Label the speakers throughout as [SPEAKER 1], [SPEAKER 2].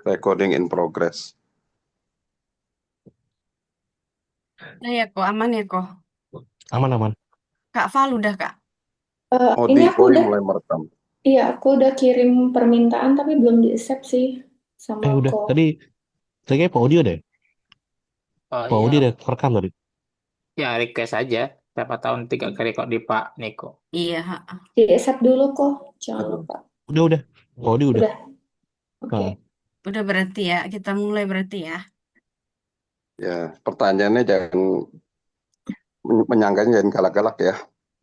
[SPEAKER 1] Recording in progress.
[SPEAKER 2] Nah ya kok, aman ya kok.
[SPEAKER 3] Aman.
[SPEAKER 2] Kak Val udah kak?
[SPEAKER 4] Ini
[SPEAKER 1] Odi
[SPEAKER 4] aku udah,
[SPEAKER 1] mulai merekam.
[SPEAKER 4] iya aku udah kirim permintaan tapi belum di-accept sih sama
[SPEAKER 3] Udah.
[SPEAKER 4] Ko.
[SPEAKER 3] Tadi kayak Pak Audio deh.
[SPEAKER 5] Oh
[SPEAKER 3] Pak
[SPEAKER 5] iya,
[SPEAKER 3] Audio udah rekam tadi.
[SPEAKER 5] ya request aja. Siapa tahu nanti gak kok di Pak Niko.
[SPEAKER 2] Iya,
[SPEAKER 4] Di-accept dulu kok, jangan
[SPEAKER 1] Aduh.
[SPEAKER 4] lupa.
[SPEAKER 3] Udah. Pak Audio udah.
[SPEAKER 4] Udah, oke.
[SPEAKER 3] Nah,
[SPEAKER 2] udah berarti ya. Kita mulai berarti ya.
[SPEAKER 1] Ya, pertanyaannya jangan menyangganya jangan galak-galak ya.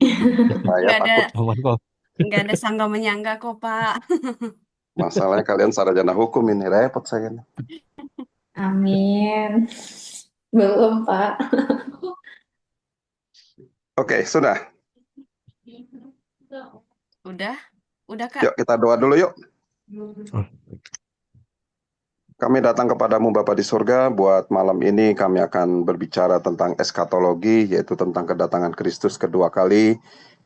[SPEAKER 1] Saya
[SPEAKER 2] Nggak ada,
[SPEAKER 1] takut
[SPEAKER 3] aman kok.
[SPEAKER 2] nggak ada sangka menyangka kok Pak.
[SPEAKER 1] masalahnya kalian sarjana hukum ini repot saya nih.
[SPEAKER 4] Amin. Belum, Pak.
[SPEAKER 1] Oke, sudah.
[SPEAKER 2] Udah kak.
[SPEAKER 1] Yuk kita doa dulu yuk.
[SPEAKER 3] Hmm.
[SPEAKER 1] Kami datang kepadamu Bapa di surga, buat malam ini kami akan berbicara tentang eskatologi, yaitu tentang kedatangan Kristus kedua kali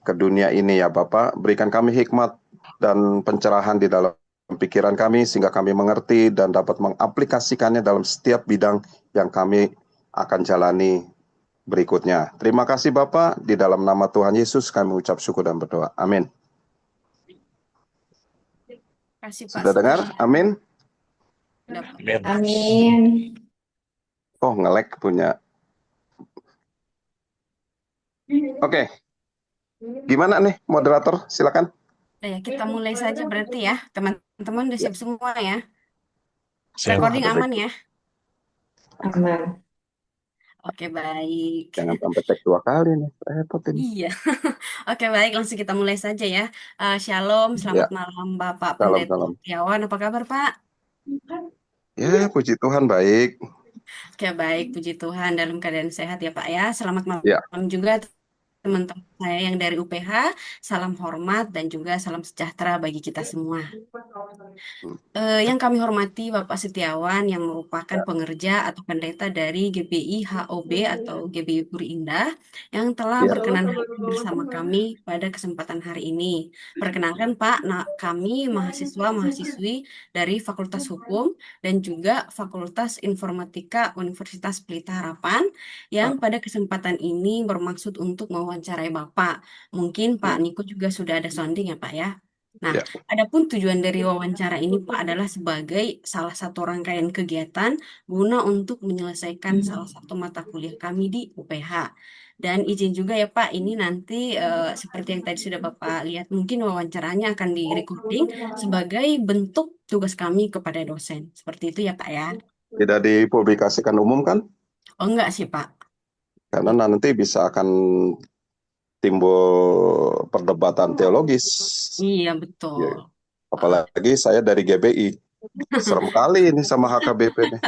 [SPEAKER 1] ke dunia ini ya Bapak. Berikan kami hikmat dan pencerahan di dalam pikiran kami, sehingga kami mengerti dan dapat mengaplikasikannya dalam setiap bidang yang kami akan jalani berikutnya. Terima kasih Bapak, di dalam nama Tuhan Yesus kami ucap syukur dan berdoa. Amin.
[SPEAKER 2] Kasih Pak.
[SPEAKER 1] Sudah dengar? Amin.
[SPEAKER 2] Udah, Pak.
[SPEAKER 4] Amin.
[SPEAKER 1] Oh, nge-lag punya. Oke. Gimana nih moderator? Silakan.
[SPEAKER 2] Udah ya, kita mulai saja berarti ya. Teman-teman udah siap semua ya.
[SPEAKER 3] Siap.
[SPEAKER 2] Recording
[SPEAKER 1] Ada
[SPEAKER 2] aman ya.
[SPEAKER 4] Aman.
[SPEAKER 2] Oke, baik.
[SPEAKER 1] Jangan sampai tag 2 kali nih, repot ini.
[SPEAKER 2] Iya. Oke, baik. Langsung kita mulai saja ya. Shalom,
[SPEAKER 1] Ya,
[SPEAKER 2] selamat malam Bapak
[SPEAKER 1] salam
[SPEAKER 2] Pendeta
[SPEAKER 1] salam.
[SPEAKER 2] Setiawan. Apa kabar Pak?
[SPEAKER 1] Ya, puji Tuhan baik.
[SPEAKER 2] Oke, baik. Puji Tuhan dalam keadaan sehat ya Pak ya. Selamat
[SPEAKER 1] Ya,
[SPEAKER 2] malam juga teman-teman saya yang dari UPH. Salam hormat dan juga salam sejahtera bagi kita semua. Yang kami hormati Bapak Setiawan yang merupakan pengerja atau pendeta dari GBI HOB atau GBI Puri Indah yang telah
[SPEAKER 1] ya.
[SPEAKER 2] berkenan hadir bersama kami pada kesempatan hari ini. Perkenalkan Pak, kami mahasiswa-mahasiswi dari Fakultas Hukum dan juga Fakultas Informatika Universitas Pelita Harapan yang pada kesempatan ini bermaksud untuk mewawancarai Bapak. Mungkin Pak Niko juga sudah ada sounding ya Pak ya. Nah,
[SPEAKER 1] Ya.
[SPEAKER 2] adapun tujuan dari wawancara ini Pak adalah sebagai salah satu rangkaian kegiatan guna untuk menyelesaikan salah satu mata kuliah kami di UPH. Dan izin juga ya Pak, ini nanti seperti yang tadi sudah Bapak lihat, mungkin wawancaranya akan di-recording sebagai bentuk tugas kami kepada dosen. Seperti itu ya Pak ya.
[SPEAKER 1] Tidak dipublikasikan umum kan?
[SPEAKER 2] Oh enggak sih Pak.
[SPEAKER 1] Karena nanti bisa akan timbul perdebatan teologis.
[SPEAKER 2] Iya
[SPEAKER 1] Ya.
[SPEAKER 2] betul.
[SPEAKER 1] Apalagi saya dari GBI. Serem kali ini sama HKBP nih.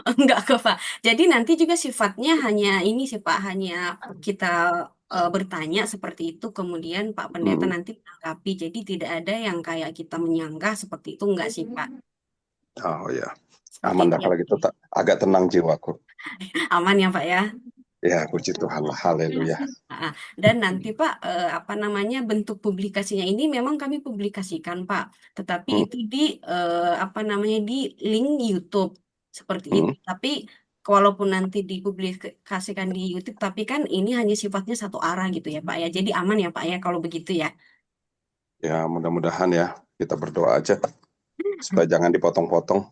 [SPEAKER 2] Enggak kok, Pak. Jadi nanti juga sifatnya hanya ini sih, Pak, hanya kita bertanya seperti itu, kemudian Pak Pendeta
[SPEAKER 1] Hmm.
[SPEAKER 2] nanti menanggapi. Jadi tidak ada yang kayak kita menyanggah seperti itu, enggak sih, Pak.
[SPEAKER 1] Oh ya,
[SPEAKER 2] Seperti
[SPEAKER 1] aman
[SPEAKER 2] itu
[SPEAKER 1] dah
[SPEAKER 2] ya.
[SPEAKER 1] kalau gitu. Agak tenang jiwaku.
[SPEAKER 2] Aman ya, Pak ya.
[SPEAKER 1] Ya, puji Tuhan lah. Haleluya.
[SPEAKER 2] Ah, Dan nanti Pak, apa namanya bentuk publikasinya ini memang kami publikasikan Pak, tetapi
[SPEAKER 1] Hmm.
[SPEAKER 2] itu di apa namanya di link YouTube seperti itu.
[SPEAKER 1] Hmm.
[SPEAKER 2] Tapi walaupun nanti dipublikasikan di YouTube, tapi kan ini hanya sifatnya satu arah gitu ya Pak ya. Jadi aman ya Pak ya kalau begitu ya.
[SPEAKER 1] Ya, mudah-mudahan ya. Kita berdoa aja supaya jangan dipotong-potong.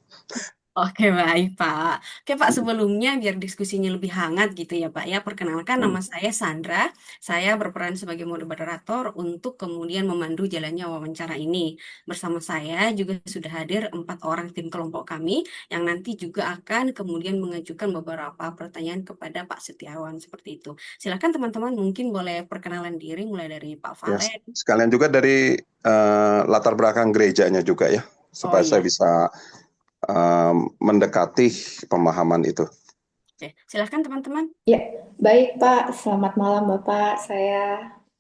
[SPEAKER 2] Oke, baik, Pak. Oke, Pak, sebelumnya biar diskusinya lebih hangat gitu ya, Pak. Ya, perkenalkan
[SPEAKER 1] Hmm.
[SPEAKER 2] nama saya Sandra. Saya berperan sebagai moderator untuk kemudian memandu jalannya wawancara ini. Bersama saya juga sudah hadir 4 orang tim kelompok kami yang nanti juga akan kemudian mengajukan beberapa pertanyaan kepada Pak Setiawan seperti itu. Silakan teman-teman mungkin boleh perkenalan diri mulai dari Pak
[SPEAKER 1] Ya,
[SPEAKER 2] Valen.
[SPEAKER 1] sekalian juga dari latar belakang gerejanya juga ya,
[SPEAKER 2] Oh
[SPEAKER 1] supaya saya
[SPEAKER 2] iya.
[SPEAKER 1] bisa mendekati pemahaman itu.
[SPEAKER 2] Oke, silakan teman-teman.
[SPEAKER 4] Ya, baik Pak. Selamat malam Bapak.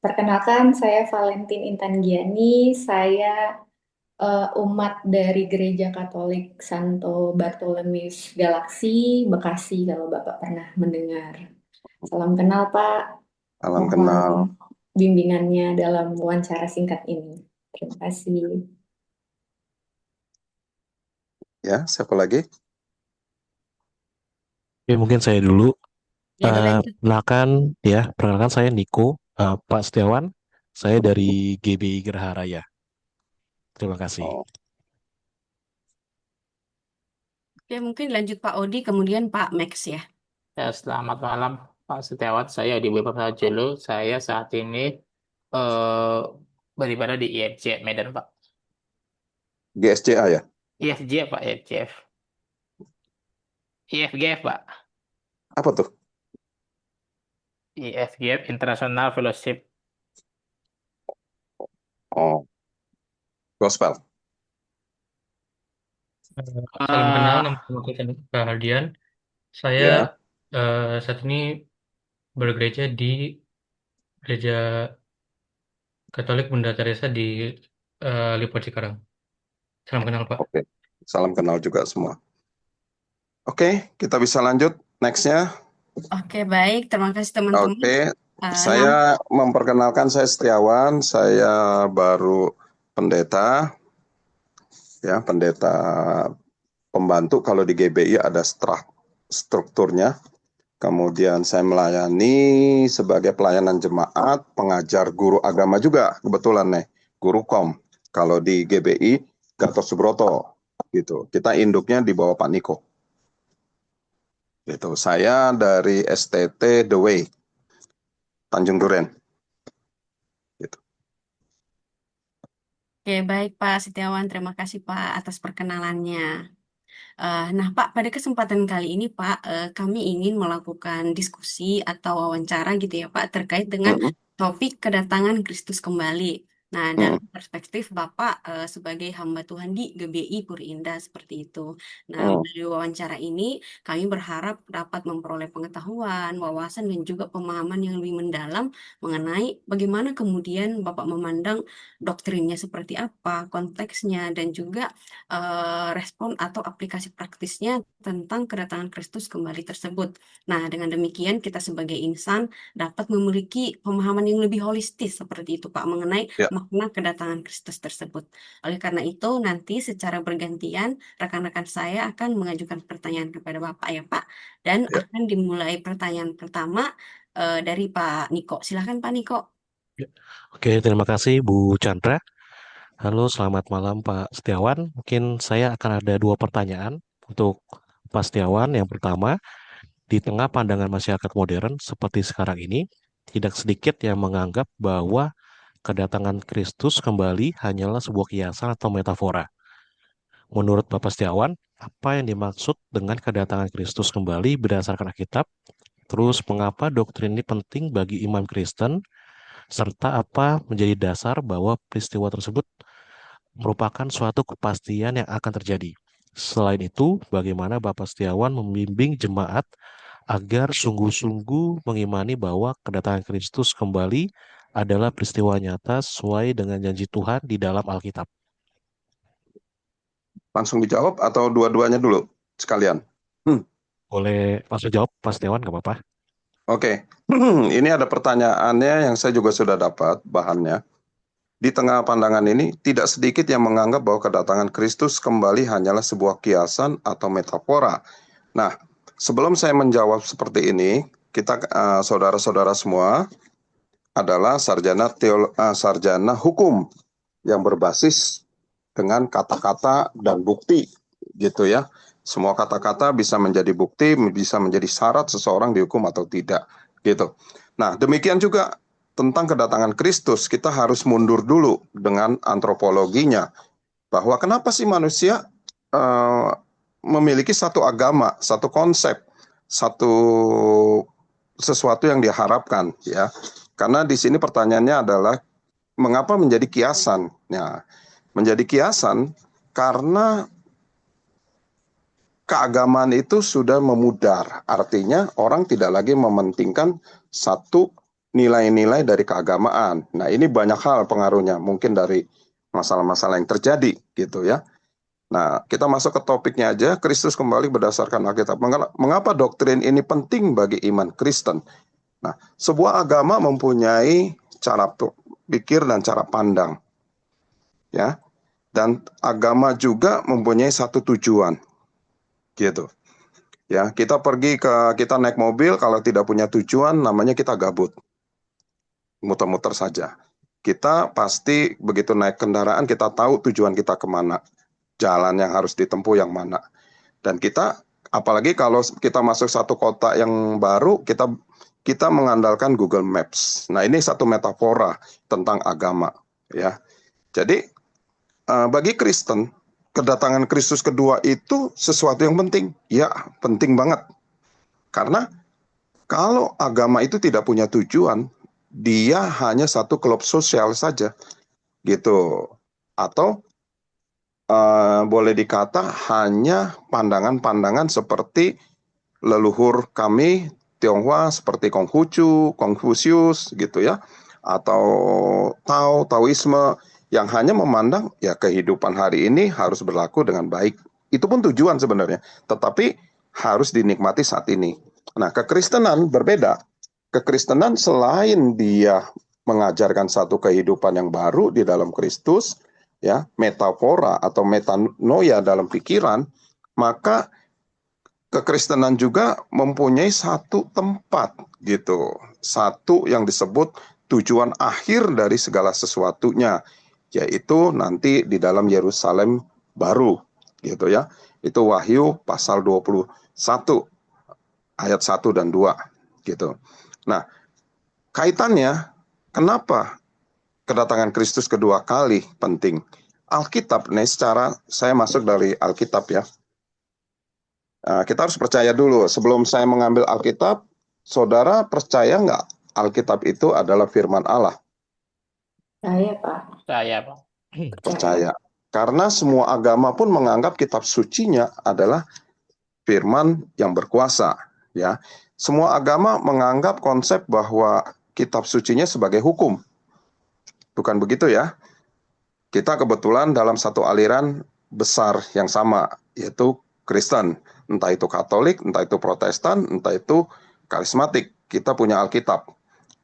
[SPEAKER 4] Perkenalkan, saya Valentin Intangiani. Saya umat dari Gereja Katolik Santo Bartolomeus Galaksi, Bekasi, kalau Bapak pernah mendengar. Salam kenal Pak.
[SPEAKER 1] Salam
[SPEAKER 4] Mohon
[SPEAKER 1] kenal.
[SPEAKER 4] bimbingannya dalam wawancara singkat ini. Terima kasih.
[SPEAKER 1] Ya, siapa lagi?
[SPEAKER 3] Oke, mungkin saya dulu.
[SPEAKER 2] Ya, lanjut.
[SPEAKER 3] Perkenalkan saya Niko, Pak Setiawan. Saya dari GBI Geraha Raya. Terima kasih.
[SPEAKER 1] Oh,
[SPEAKER 2] Oke, mungkin lanjut Pak Odi, kemudian Pak Max ya.
[SPEAKER 5] Ya, selamat malam Pak Setiawan. Saya di Bapak Julu. Saya saat ini eh, beribadah di IFJ Medan, Pak.
[SPEAKER 1] GSCA ya?
[SPEAKER 5] IFJ, Pak, IFJF. IFGF, Pak.
[SPEAKER 1] Apa tuh?
[SPEAKER 5] IFGF International Fellowship.
[SPEAKER 1] Oh, gospel.
[SPEAKER 6] Salam kenal,
[SPEAKER 5] Eh,
[SPEAKER 6] nama saya Kak Hardian. Saya
[SPEAKER 1] Ya,
[SPEAKER 6] saat ini bergereja di Gereja Katolik Bunda Teresa di Lipo Cikarang. Salam kenal, Pak.
[SPEAKER 1] oke. Salam kenal juga semua. Oke, kita bisa lanjut. Next-nya.
[SPEAKER 2] Oke, baik. Terima kasih teman-teman.
[SPEAKER 1] Oke,
[SPEAKER 2] Nah,
[SPEAKER 1] saya memperkenalkan, saya Setiawan. Saya baru pendeta, ya, pendeta pembantu. Kalau di GBI ada strukturnya. Kemudian saya melayani sebagai pelayanan jemaat, pengajar guru agama juga, kebetulan nih, guru kom. Kalau di GBI, Gatot Subroto, gitu. Kita induknya di bawah Pak Niko. Gitu. Saya dari STT The Way, Tanjung Duren. Gitu.
[SPEAKER 2] oke, baik Pak Setiawan. Terima kasih Pak atas perkenalannya. Nah, Pak, pada kesempatan kali ini, Pak, kami ingin melakukan diskusi atau wawancara gitu ya, Pak, terkait dengan
[SPEAKER 1] Mm-mm,
[SPEAKER 2] topik kedatangan Kristus kembali. Nah, dalam
[SPEAKER 1] mm-mm,
[SPEAKER 2] perspektif Bapak sebagai hamba Tuhan di GBI Puri Indah seperti itu. Nah,
[SPEAKER 1] mm.
[SPEAKER 2] melalui wawancara ini, kami berharap dapat memperoleh pengetahuan, wawasan, dan juga pemahaman yang lebih mendalam mengenai bagaimana kemudian Bapak memandang doktrinnya seperti apa, konteksnya, dan juga respon atau aplikasi praktisnya tentang kedatangan Kristus kembali tersebut. Nah, dengan demikian kita sebagai insan dapat memiliki pemahaman yang lebih holistis seperti itu, Pak, mengenai
[SPEAKER 1] Ya,
[SPEAKER 2] makna kedatangan Kristus tersebut. Oleh karena itu, nanti secara bergantian rekan-rekan saya akan mengajukan pertanyaan kepada Bapak ya, Pak, dan
[SPEAKER 1] ya.
[SPEAKER 2] akan dimulai pertanyaan pertama dari Pak Niko. Silakan Pak Niko.
[SPEAKER 3] Oke, terima kasih Bu Chandra. Halo, selamat malam Pak Setiawan. Mungkin saya akan ada dua pertanyaan untuk Pak Setiawan. Yang pertama, di tengah pandangan masyarakat modern seperti sekarang ini, tidak sedikit yang menganggap bahwa kedatangan Kristus kembali hanyalah sebuah kiasan atau metafora. Menurut Bapak Setiawan, apa yang dimaksud dengan kedatangan Kristus kembali berdasarkan Alkitab? Terus, mengapa doktrin ini penting bagi iman Kristen? Serta apa menjadi dasar bahwa peristiwa tersebut merupakan suatu kepastian yang akan terjadi? Selain itu, bagaimana Bapak Setiawan membimbing jemaat agar sungguh-sungguh mengimani bahwa kedatangan Kristus kembali adalah peristiwa nyata sesuai dengan janji Tuhan di dalam Alkitab?
[SPEAKER 1] Langsung dijawab atau dua-duanya dulu sekalian?
[SPEAKER 3] Boleh langsung jawab, Pak Setiawan, nggak apa-apa?
[SPEAKER 1] Oke, ini ada pertanyaannya yang saya juga sudah dapat bahannya. Di tengah pandangan ini, tidak sedikit yang menganggap bahwa kedatangan Kristus kembali hanyalah sebuah kiasan atau metafora. Nah, sebelum saya menjawab seperti ini, kita saudara-saudara semua adalah sarjana hukum yang berbasis dengan kata-kata dan bukti, gitu ya. Semua kata-kata bisa menjadi bukti, bisa menjadi syarat seseorang dihukum atau tidak, gitu. Nah, demikian juga tentang kedatangan Kristus, kita harus mundur dulu dengan antropologinya, bahwa kenapa sih manusia memiliki satu agama, satu konsep, sesuatu yang diharapkan, ya. Karena di sini pertanyaannya adalah mengapa menjadi kiasan? Ya, menjadi kiasan karena keagamaan itu sudah memudar. Artinya orang tidak lagi mementingkan satu nilai-nilai dari keagamaan. Nah, ini banyak hal pengaruhnya, mungkin dari masalah-masalah yang terjadi gitu ya. Nah, kita masuk ke topiknya aja, Kristus kembali berdasarkan Alkitab. Mengapa doktrin ini penting bagi iman Kristen? Nah, sebuah agama mempunyai cara pikir dan cara pandang. Ya. dan agama juga mempunyai satu tujuan, gitu. Ya, kita naik mobil kalau tidak punya tujuan, namanya kita gabut, muter-muter saja. Kita pasti begitu naik kendaraan kita tahu tujuan kita kemana, jalan yang harus ditempuh yang mana. Dan kita, apalagi kalau kita masuk satu kota yang baru, kita mengandalkan Google Maps. Nah, ini satu metafora tentang agama, ya. Jadi bagi Kristen, kedatangan Kristus kedua itu sesuatu yang penting. Ya, penting banget. Karena kalau agama itu tidak punya tujuan, dia hanya satu klub sosial saja, gitu. Atau boleh dikata hanya pandangan-pandangan seperti leluhur kami Tionghoa seperti Konghucu, Konfusius gitu ya, atau Taoisme yang hanya memandang ya kehidupan hari ini harus berlaku dengan baik. Itu pun tujuan sebenarnya, tetapi harus dinikmati saat ini. Nah, kekristenan berbeda. Kekristenan selain dia mengajarkan satu kehidupan yang baru di dalam Kristus, ya, metafora atau metanoia dalam pikiran, maka kekristenan juga mempunyai satu tempat gitu, satu yang disebut tujuan akhir dari segala sesuatunya, yaitu nanti di dalam Yerusalem baru, gitu ya. Itu Wahyu pasal 21 ayat 1 dan 2 gitu. Nah, kaitannya kenapa kedatangan Kristus kedua kali penting? Alkitab nih, secara saya masuk dari Alkitab ya. Kita harus percaya dulu, sebelum saya mengambil Alkitab, saudara percaya nggak Alkitab itu adalah firman Allah?
[SPEAKER 4] Saya, Pak.
[SPEAKER 5] Saya, Pak.
[SPEAKER 1] Percaya. Karena semua agama pun menganggap kitab sucinya adalah firman yang berkuasa. Ya, semua agama menganggap konsep bahwa kitab sucinya sebagai hukum. Bukan begitu ya? Kita kebetulan dalam satu aliran besar yang sama, yaitu Kristen. Entah itu Katolik, entah itu Protestan, entah itu karismatik. Kita punya Alkitab,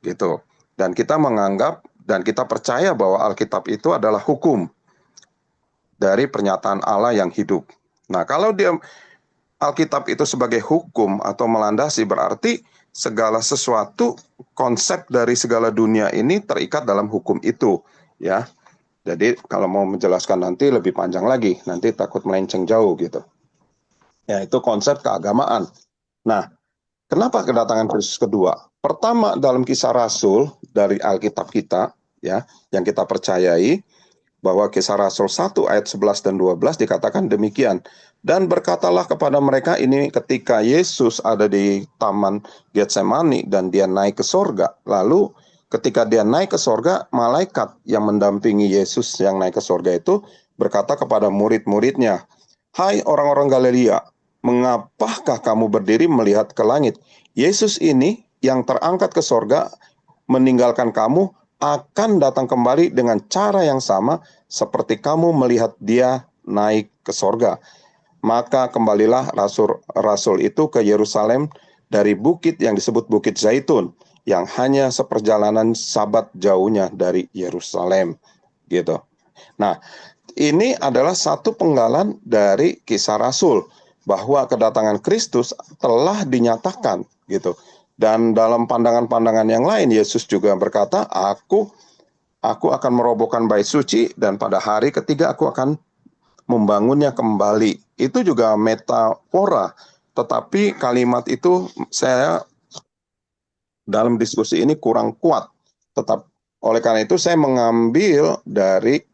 [SPEAKER 1] gitu. Dan kita menganggap dan kita percaya bahwa Alkitab itu adalah hukum dari pernyataan Allah yang hidup. Nah, kalau dia Alkitab itu sebagai hukum atau melandasi, berarti segala sesuatu, konsep dari segala dunia ini terikat dalam hukum itu, ya. Jadi kalau mau menjelaskan nanti lebih panjang lagi, nanti takut melenceng jauh gitu. Ya, itu konsep keagamaan. Nah, kenapa kedatangan Kristus kedua? Pertama, dalam Kisah Rasul dari Alkitab kita, ya, yang kita percayai, bahwa Kisah Rasul 1 ayat 11 dan 12 dikatakan demikian. Dan berkatalah kepada mereka, ini ketika Yesus ada di Taman Getsemani dan dia naik ke sorga. Lalu ketika dia naik ke sorga, malaikat yang mendampingi Yesus yang naik ke sorga itu berkata kepada murid-muridnya, "Hai orang-orang Galilea, mengapakah kamu berdiri melihat ke langit? Yesus ini yang terangkat ke sorga meninggalkan kamu akan datang kembali dengan cara yang sama seperti kamu melihat dia naik ke sorga." Maka kembalilah rasul itu ke Yerusalem dari bukit yang disebut Bukit Zaitun, yang hanya seperjalanan Sabat jauhnya dari Yerusalem, gitu. Nah, ini adalah satu penggalan dari Kisah Rasul bahwa kedatangan Kristus telah dinyatakan, gitu. Dan dalam pandangan-pandangan yang lain, Yesus juga berkata, Aku akan merobohkan bait suci dan pada hari ketiga aku akan membangunnya kembali. Itu juga metafora, tetapi kalimat itu saya dalam diskusi ini kurang kuat. Oleh karena itu saya mengambil dari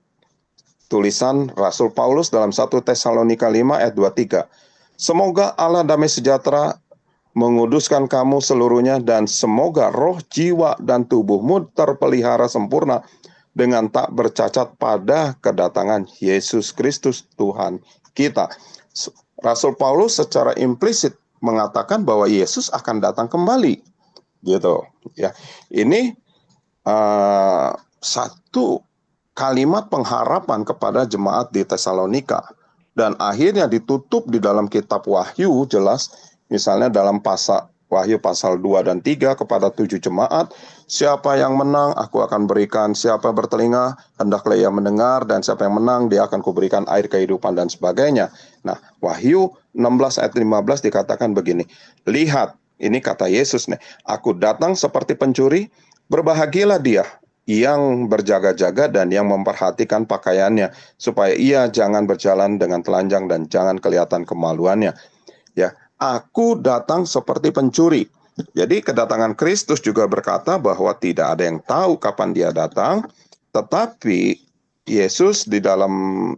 [SPEAKER 1] tulisan Rasul Paulus dalam 1 Tesalonika 5 ayat 23. Semoga Allah damai sejahtera menguduskan kamu seluruhnya dan semoga roh, jiwa, dan tubuhmu terpelihara sempurna dengan tak bercacat pada kedatangan Yesus Kristus Tuhan kita. Rasul Paulus secara implisit mengatakan bahwa Yesus akan datang kembali, gitu. Ya, ini satu kalimat pengharapan kepada jemaat di Tesalonika dan akhirnya ditutup di dalam kitab Wahyu jelas, misalnya dalam Wahyu pasal 2 dan 3 kepada 7 jemaat. Siapa yang menang, aku akan berikan. Siapa bertelinga, hendaklah ia mendengar. Dan siapa yang menang, dia akan kuberikan air kehidupan dan sebagainya. Nah, Wahyu 16 ayat 15 dikatakan begini. Lihat, ini kata Yesus nih. Aku datang seperti pencuri, berbahagialah dia yang berjaga-jaga dan yang memperhatikan pakaiannya, supaya ia jangan berjalan dengan telanjang dan jangan kelihatan kemaluannya. Ya, aku datang seperti pencuri. Jadi kedatangan Kristus juga berkata bahwa tidak ada yang tahu kapan dia datang, tetapi Yesus di dalam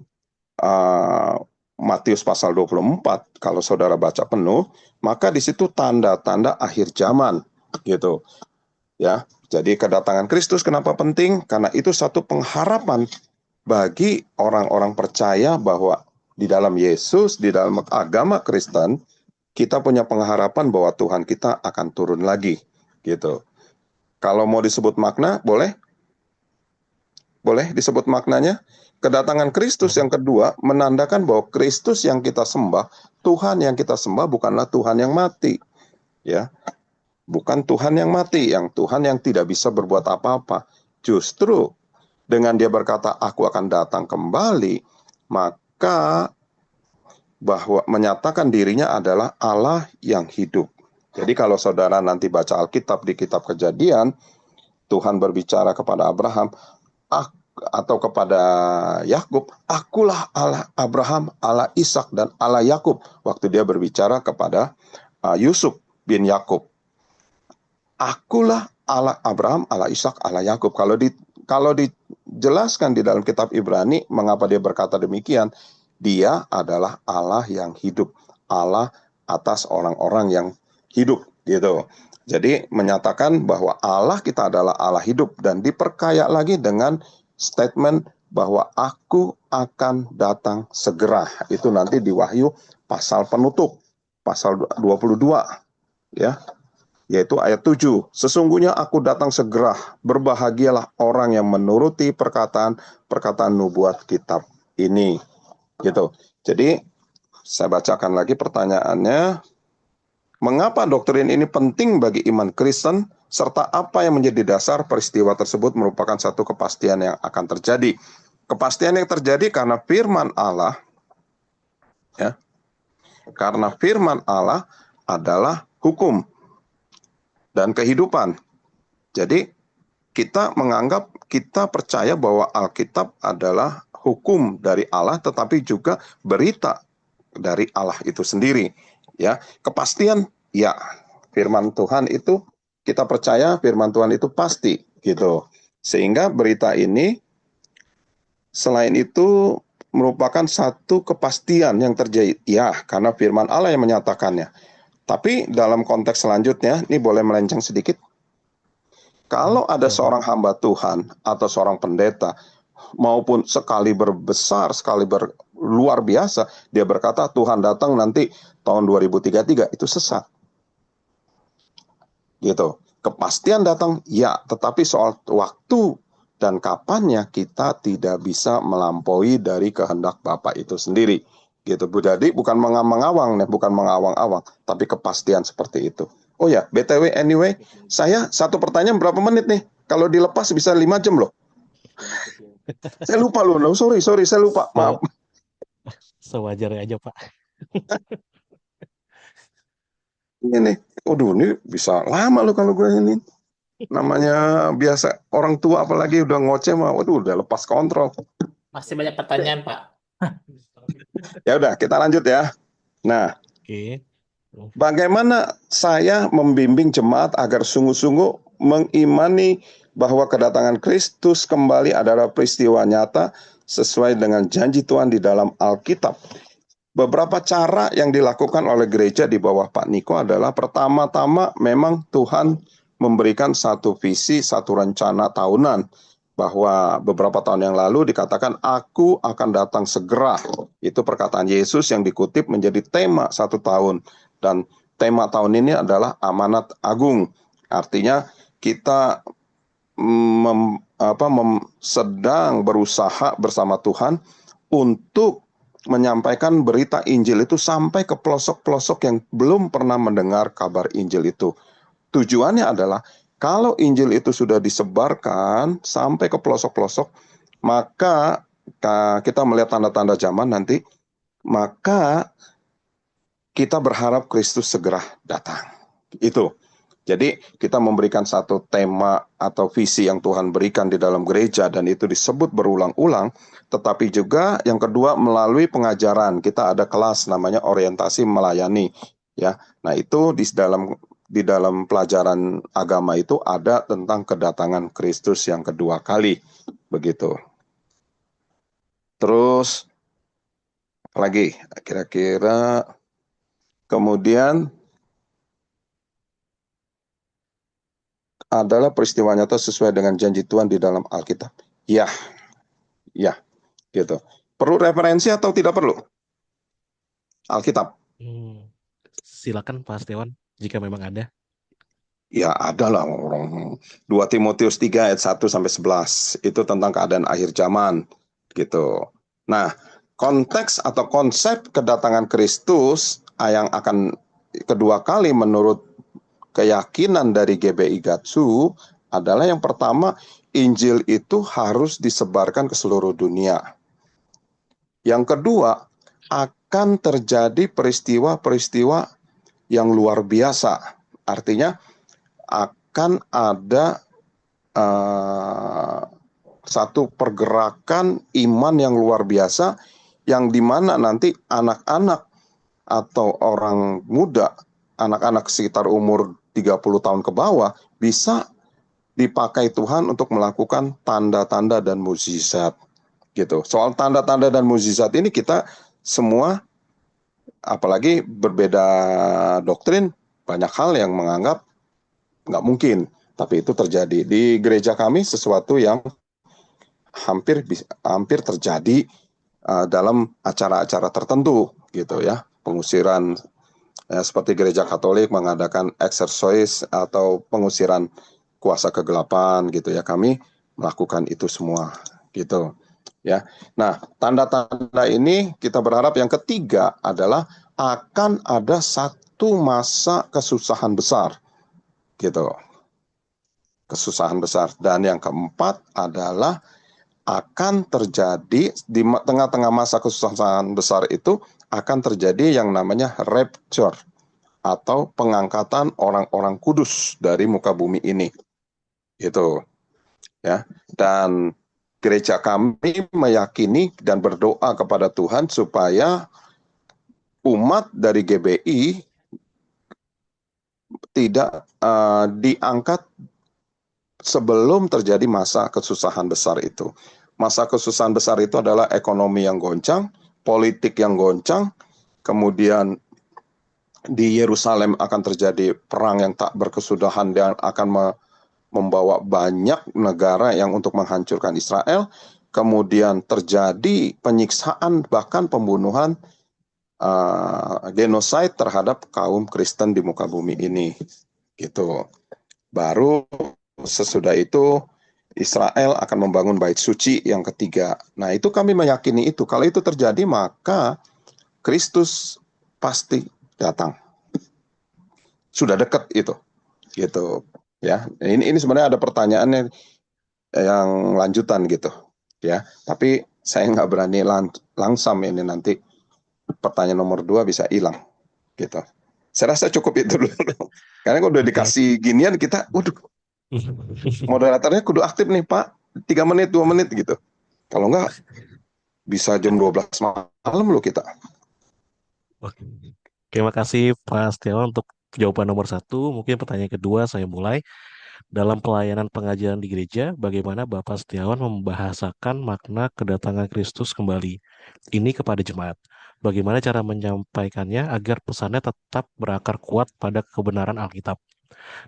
[SPEAKER 1] Matius pasal 24, kalau saudara baca penuh, maka di situ tanda-tanda akhir zaman, gitu. Ya, jadi kedatangan Kristus kenapa penting? Karena itu satu pengharapan bagi orang-orang percaya bahwa di dalam Yesus, di dalam agama Kristen, kita punya pengharapan bahwa Tuhan kita akan turun lagi, gitu. Kalau mau disebut makna, boleh? Boleh disebut maknanya? Kedatangan Kristus yang kedua menandakan bahwa Kristus yang kita sembah, Tuhan yang kita sembah bukanlah Tuhan yang mati, ya. Bukan Tuhan yang mati, yang Tuhan yang tidak bisa berbuat apa-apa. Justru dengan dia berkata, aku akan datang kembali, maka bahwa menyatakan dirinya adalah Allah yang hidup. Jadi kalau saudara nanti baca Alkitab di kitab Kejadian, Tuhan berbicara kepada Abraham atau kepada Yakub, akulah Allah Abraham, Allah Ishak dan Allah Yakub. Waktu dia berbicara kepada Yusuf bin Yakub, akulah Allah Abraham, Allah Ishak, Allah Yakub. Kalau dijelaskan di dalam kitab Ibrani, mengapa dia berkata demikian? Dia adalah Allah yang hidup, Allah atas orang-orang yang hidup, gitu. Jadi menyatakan bahwa Allah kita adalah Allah hidup, dan diperkaya lagi dengan statement bahwa aku akan datang segera. Itu nanti di Wahyu pasal penutup, pasal 22, ya, yaitu ayat 7. Sesungguhnya aku datang segera, berbahagialah orang yang menuruti perkataan nubuat kitab ini. Gitu. Jadi saya bacakan lagi pertanyaannya. Mengapa doktrin ini penting bagi iman Kristen, serta apa yang menjadi dasar peristiwa tersebut merupakan satu kepastian yang akan terjadi. Kepastian yang terjadi karena firman Allah, ya, karena firman Allah adalah hukum dan kehidupan. Jadi kita percaya bahwa Alkitab adalah hukum dari Allah, tetapi juga berita dari Allah itu sendiri. Ya, kepastian, ya, firman Tuhan itu kita percaya firman Tuhan itu pasti, gitu. Sehingga berita ini selain itu merupakan satu kepastian yang terjadi, ya, karena firman Allah yang menyatakannya. Tapi dalam konteks selanjutnya, ini boleh melenceng sedikit. Kalau ada seorang hamba Tuhan atau seorang pendeta, maupun sekali berbesar, sekali luar biasa, dia berkata Tuhan datang nanti tahun 2033, itu sesat. Gitu. Kepastian datang, ya, tetapi soal waktu dan kapannya kita tidak bisa melampaui dari kehendak Bapa itu sendiri. Gitu. Jadi bukan mengawang-awang, bukan mengawang-awang, tapi kepastian seperti itu. Oh ya, BTW anyway, saya satu pertanyaan berapa menit nih? Kalau dilepas bisa 5 jam loh. Saya lupa loh, sorry, saya lupa, maaf.
[SPEAKER 3] Sewajarnya aja, Pak.
[SPEAKER 1] Ini, ini bisa lama loh kalau gue ini. Namanya biasa orang tua apalagi udah ngoceh mah, waduh udah lepas kontrol.
[SPEAKER 5] Masih banyak pertanyaan, Pak.
[SPEAKER 1] Ya udah, kita lanjut ya. Nah, bagaimana saya membimbing jemaat agar sungguh-sungguh mengimani bahwa kedatangan Kristus kembali adalah peristiwa nyata sesuai dengan janji Tuhan di dalam Alkitab? Beberapa cara yang dilakukan oleh gereja di bawah Pak Niko adalah, pertama-tama memang Tuhan memberikan satu visi, satu rencana tahunan, bahwa beberapa tahun yang lalu dikatakan aku akan datang segera. Itu perkataan Yesus yang dikutip menjadi tema 1 tahun. Dan tema tahun ini adalah amanat agung. Artinya kita sedang berusaha bersama Tuhan untuk menyampaikan berita Injil itu sampai ke pelosok-pelosok yang belum pernah mendengar kabar Injil itu. Tujuannya adalah kalau Injil itu sudah disebarkan sampai ke pelosok-pelosok, maka kita melihat tanda-tanda zaman nanti, maka kita berharap Kristus segera datang. Itu. Jadi kita memberikan satu tema atau visi yang Tuhan berikan di dalam gereja dan itu disebut berulang-ulang, tetapi juga yang kedua melalui pengajaran. Kita ada kelas namanya orientasi melayani, ya. Nah, itu di dalam pelajaran agama itu ada tentang kedatangan Kristus yang kedua kali, begitu. Terus lagi kira-kira kemudian adalah peristiwa nyata sesuai dengan janji Tuhan di dalam Alkitab. Ya, gitu. Perlu referensi atau tidak perlu? Alkitab.
[SPEAKER 3] Silakan Pak Setiawan, jika memang ada.
[SPEAKER 1] Ya, ada lah. 2 Timotius 3 ayat 1 sampai 11 itu tentang keadaan akhir zaman, gitu. Nah, konteks atau konsep kedatangan Kristus yang akan kedua kali menurut keyakinan dari GBI Gatsu adalah yang pertama, Injil itu harus disebarkan ke seluruh dunia. Yang kedua, akan terjadi peristiwa-peristiwa yang luar biasa. Artinya akan ada satu pergerakan iman yang luar biasa yang dimana nanti anak-anak atau orang muda, anak-anak sekitar umur 30 tahun ke bawah bisa dipakai Tuhan untuk melakukan tanda-tanda dan mukjizat, gitu. Soal tanda-tanda dan mukjizat ini kita semua, apalagi berbeda doktrin, banyak hal yang menganggap nggak mungkin, tapi itu terjadi di gereja kami. Sesuatu yang hampir terjadi dalam acara-acara tertentu, gitu ya. Pengusiran, seperti gereja Katolik mengadakan exorcise atau pengusiran kuasa kegelapan, gitu ya. Kami melakukan itu semua, gitu ya. Nah, tanda-tanda ini kita berharap yang ketiga adalah akan ada satu masa kesusahan besar, gitu. Kesusahan besar. Dan yang keempat adalah akan terjadi di tengah-tengah masa kesusahan besar itu akan terjadi yang namanya rapture atau pengangkatan orang-orang kudus dari muka bumi ini. Itu ya. Dan gereja kami meyakini dan berdoa kepada Tuhan supaya umat dari GBI tidak diangkat sebelum terjadi masa kesusahan besar itu. Masa kesusahan besar itu adalah ekonomi yang goncang, politik yang goncang, kemudian di Yerusalem akan terjadi perang yang tak berkesudahan dan akan membawa banyak negara yang untuk menghancurkan Israel. Kemudian terjadi penyiksaan bahkan pembunuhan, genosida terhadap kaum Kristen di muka bumi ini, gitu. Baru sesudah itu Israel akan membangun bait suci yang ketiga. Nah, itu kami meyakini itu. Kalau itu terjadi, maka Kristus pasti datang. Sudah dekat itu, gitu ya. Ini sebenarnya ada pertanyaan yang lanjutan gitu, ya. Tapi saya nggak berani langsam ini, nanti pertanyaan nomor 2 bisa hilang, gitu. Saya rasa cukup itu dulu. Karena kalau udah dikasih ginian kita, waduh, moderatornya kudu aktif nih Pak, 3 menit, 2 menit gitu. Kalau enggak, bisa jam 12 malam loh kita.
[SPEAKER 3] Oke. Terima kasih Pak Setiawan untuk jawaban nomor 1. Mungkin pertanyaan kedua saya mulai. Dalam pelayanan pengajaran di gereja, bagaimana Bapak Setiawan membahasakan makna kedatangan Kristus kembali ini kepada jemaat? Bagaimana cara menyampaikannya agar pesannya tetap berakar kuat pada kebenaran Alkitab,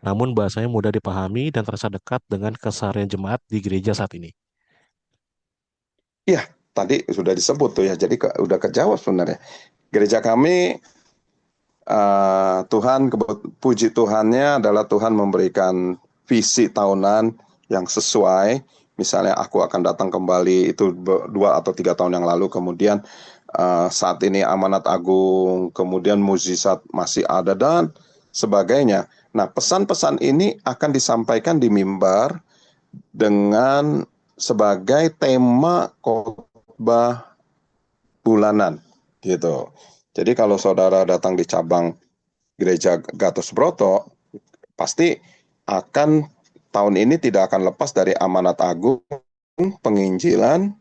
[SPEAKER 3] namun bahasanya mudah dipahami dan terasa dekat dengan keseharian jemaat di gereja saat ini?
[SPEAKER 1] Iya, tadi sudah disebut tuh ya, jadi udah kejawab sebenarnya. Gereja kami, Tuhan, puji Tuhannya adalah Tuhan memberikan visi tahunan yang sesuai. Misalnya aku akan datang kembali itu 2 atau 3 tahun yang lalu, kemudian saat ini amanat agung, kemudian mukjizat masih ada dan sebagainya. Nah, pesan-pesan ini akan disampaikan di mimbar dengan sebagai tema khotbah bulanan gitu. Jadi kalau saudara datang di cabang Gereja Gatot Subroto, pasti akan tahun ini tidak akan lepas dari amanat agung, penginjilan,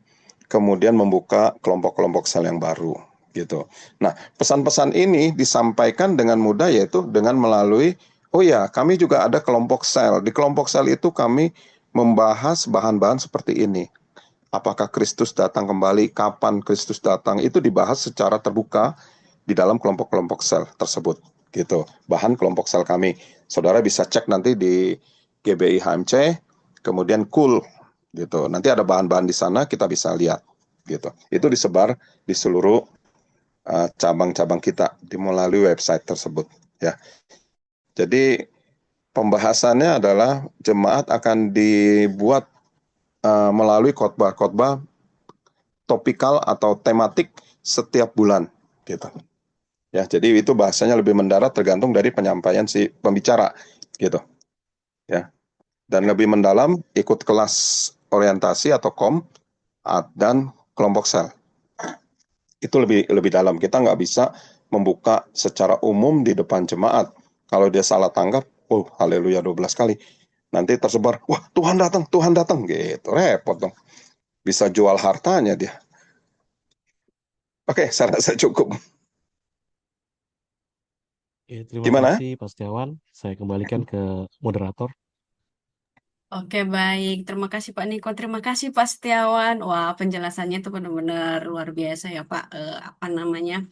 [SPEAKER 1] kemudian membuka kelompok-kelompok sel yang baru gitu. Nah, pesan-pesan ini disampaikan dengan mudah, yaitu dengan melalui, oh ya, kami juga ada kelompok sel. Di kelompok sel itu kami membahas bahan-bahan seperti ini. Apakah Kristus datang kembali, kapan Kristus datang, itu dibahas secara terbuka di dalam kelompok-kelompok sel tersebut gitu. Bahan kelompok sel kami. Saudara bisa cek nanti di GBI HMC, kemudian KUL gitu. Nanti ada bahan-bahan di sana, kita bisa lihat gitu. Itu disebar di seluruh cabang-cabang kita melalui website tersebut ya. Jadi pembahasannya adalah jemaat akan dibuat melalui khotbah-khotbah topikal atau tematik setiap bulan gitu. Ya, jadi itu bahasanya lebih mendarat tergantung dari penyampaian si pembicara gitu. Ya. Dan lebih mendalam ikut kelas orientasi atau KOM dan kelompok sel. Itu lebih dalam. Kita nggak bisa membuka secara umum di depan jemaat. Kalau dia salah tanggap, oh haleluya 12 kali. Nanti tersebar, wah Tuhan datang gitu. Repot dong. Bisa jual hartanya dia. Oke, saya rasa cukup.
[SPEAKER 3] Terima
[SPEAKER 1] Gimana?
[SPEAKER 3] kasih Pak Setiawan. Saya kembalikan ke moderator.
[SPEAKER 2] Oke, baik. Terima kasih Pak Niko. Terima kasih Pak Setiawan. Wah, penjelasannya itu benar-benar luar biasa ya Pak. Apa namanya?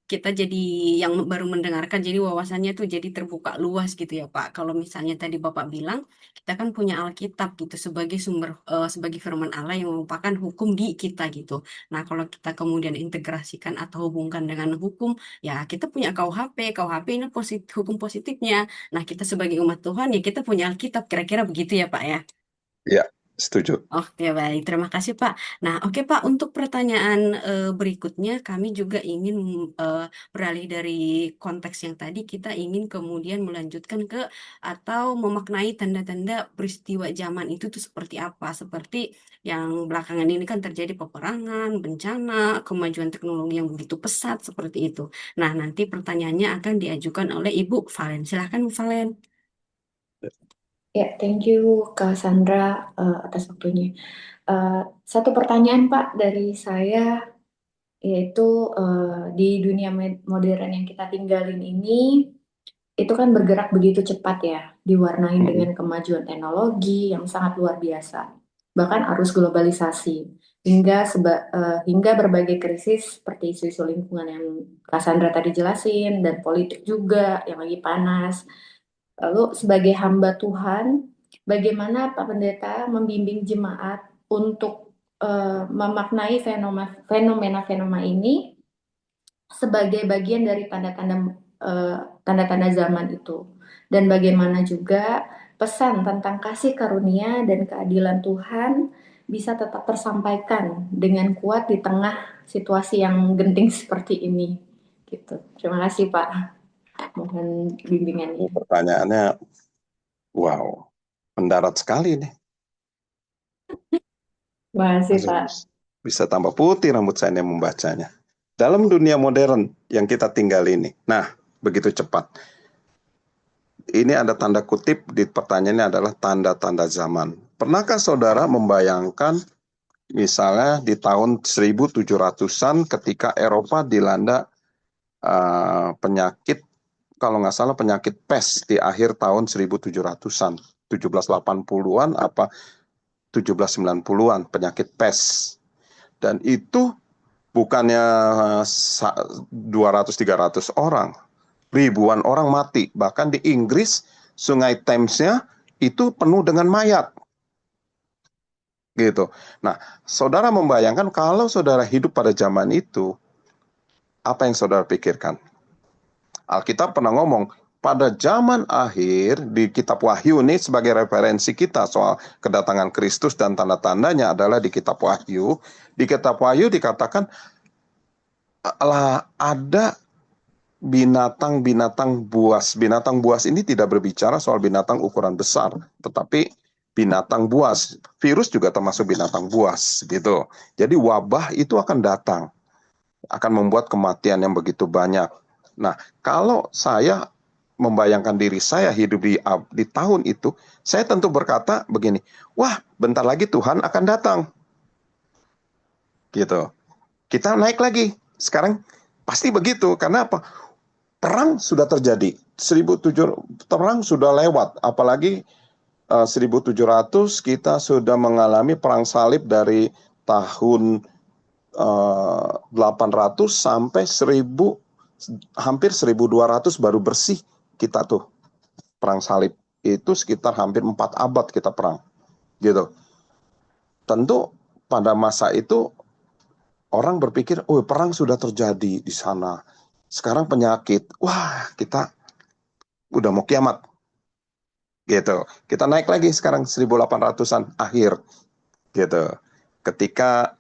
[SPEAKER 2] Kita jadi yang baru mendengarkan, jadi wawasannya tuh jadi terbuka luas gitu ya Pak. Kalau misalnya tadi Bapak bilang, kita kan punya Alkitab gitu sebagai sumber, sebagai firman Allah yang merupakan hukum di kita gitu. Nah, kalau kita kemudian integrasikan atau hubungkan dengan hukum, ya kita punya KUHP. KUHP ini hukum positifnya. Nah, kita sebagai umat Tuhan ya kita punya Alkitab. Kira-kira begitu ya Pak ya.
[SPEAKER 1] Ya, setuju.
[SPEAKER 2] Oke, baik. Terima kasih, Pak. Nah, oke, Pak. Untuk pertanyaan berikutnya, kami juga ingin beralih dari konteks yang tadi, kita ingin kemudian melanjutkan ke atau memaknai tanda-tanda peristiwa zaman itu tuh seperti apa. Seperti yang belakangan ini kan terjadi peperangan, bencana, kemajuan teknologi yang begitu pesat, seperti itu. Nah, nanti pertanyaannya akan diajukan oleh Ibu Valen. Silahkan, Bu Valen.
[SPEAKER 4] Ya, thank you Kak Sandra atas waktunya. Satu pertanyaan Pak dari saya, yaitu di dunia modern yang kita tinggalin ini, itu kan bergerak begitu cepat ya, diwarnai dengan kemajuan teknologi yang sangat luar biasa, bahkan arus globalisasi, hingga berbagai krisis seperti isu-isu lingkungan yang Kak Sandra tadi jelasin, dan politik juga yang lagi panas. Lalu sebagai hamba Tuhan, bagaimana Pak Pendeta membimbing jemaat untuk memaknai fenomena-fenomena ini sebagai bagian dari tanda-tanda zaman itu, dan bagaimana juga pesan tentang kasih karunia dan keadilan Tuhan bisa tetap tersampaikan dengan kuat di tengah situasi yang genting seperti ini gitu. Terima kasih Pak, mohon bimbingannya.
[SPEAKER 1] Pertanyaannya, wow, mendarat sekali nih.
[SPEAKER 4] Terima kasih Pak.
[SPEAKER 1] Bisa tambah putih rambut saya yang membacanya. Dalam dunia modern yang kita tinggal ini, nah begitu cepat. Ini ada tanda kutip di pertanyaannya adalah tanda-tanda zaman. Pernahkah saudara membayangkan misalnya di tahun 1700-an ketika Eropa dilanda penyakit, kalau nggak salah penyakit pes di akhir tahun 1700-an, 1780-an apa 1790-an, penyakit pes. Dan itu bukannya 200-300 orang, ribuan orang mati. Bahkan di Inggris, Sungai Thames-nya itu penuh dengan mayat. Gitu. Nah, saudara membayangkan kalau saudara hidup pada zaman itu, apa yang saudara pikirkan? Alkitab pernah ngomong, pada zaman akhir, di kitab Wahyu ini sebagai referensi kita soal kedatangan Kristus dan tanda-tandanya adalah di kitab Wahyu. Di kitab Wahyu dikatakan, ada binatang-binatang buas. Binatang buas ini tidak berbicara soal binatang ukuran besar, tetapi binatang buas. Virus juga termasuk binatang buas, gitu. Jadi wabah itu akan datang, akan membuat kematian yang begitu banyak. Nah, kalau saya membayangkan diri saya hidup di tahun itu, saya tentu berkata begini, wah, bentar lagi Tuhan akan datang. Gitu. Kita naik lagi. Sekarang pasti begitu. Karena apa? Perang sudah terjadi. Perang sudah lewat. Apalagi 1700 kita sudah mengalami perang salib dari tahun 800 sampai 1000, hampir 1200 baru bersih kita tuh perang salib. Itu sekitar hampir 4 abad kita perang. Gitu. Tentu pada masa itu orang berpikir, oh perang sudah terjadi di sana. Sekarang penyakit. Wah, kita udah mau kiamat. Gitu. Kita naik lagi sekarang 1800-an akhir. Gitu. Ketika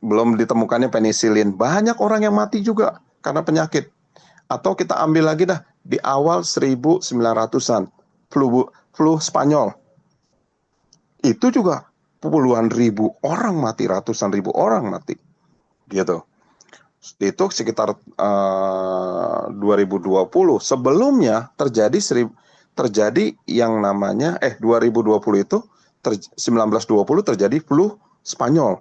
[SPEAKER 1] belum ditemukannya penisilin, banyak orang yang mati juga karena penyakit. Atau kita ambil lagi dah di awal 1900-an, flu Spanyol. Itu juga puluhan ribu orang mati, ratusan ribu orang mati. Gitu. Itu sekitar 2020. Sebelumnya terjadi yang namanya 2020 itu 1920 terjadi flu Spanyol.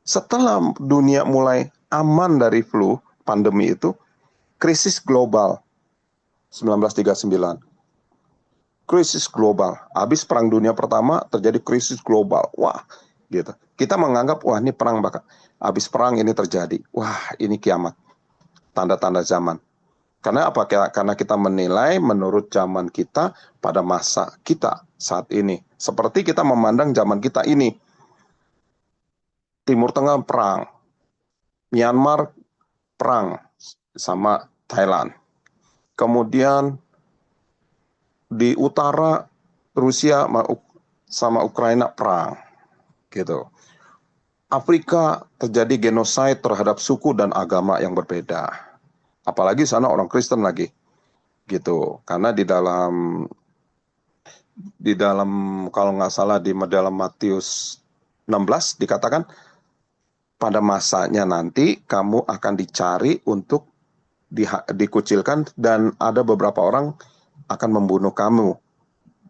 [SPEAKER 1] Setelah dunia mulai aman dari flu pandemi itu, krisis global 1939. Krisis global. Habis perang dunia pertama terjadi krisis global. Wah, gitu. Kita menganggap wah ini perang bakal. Habis perang ini terjadi. Wah, ini kiamat. Tanda-tanda zaman. Karena apa? Karena kita menilai menurut zaman kita pada masa kita saat ini. Seperti kita memandang zaman kita ini. Timur Tengah perang. Myanmar perang sama Thailand. Kemudian di utara Rusia sama Ukraina perang. Gitu. Afrika terjadi genosid terhadap suku dan agama yang berbeda. Apalagi sana orang Kristen lagi. Gitu. Karena di dalam kalau nggak salah di dalam Matius 16 dikatakan pada masanya nanti kamu akan dicari untuk dikucilkan dan ada beberapa orang akan membunuh kamu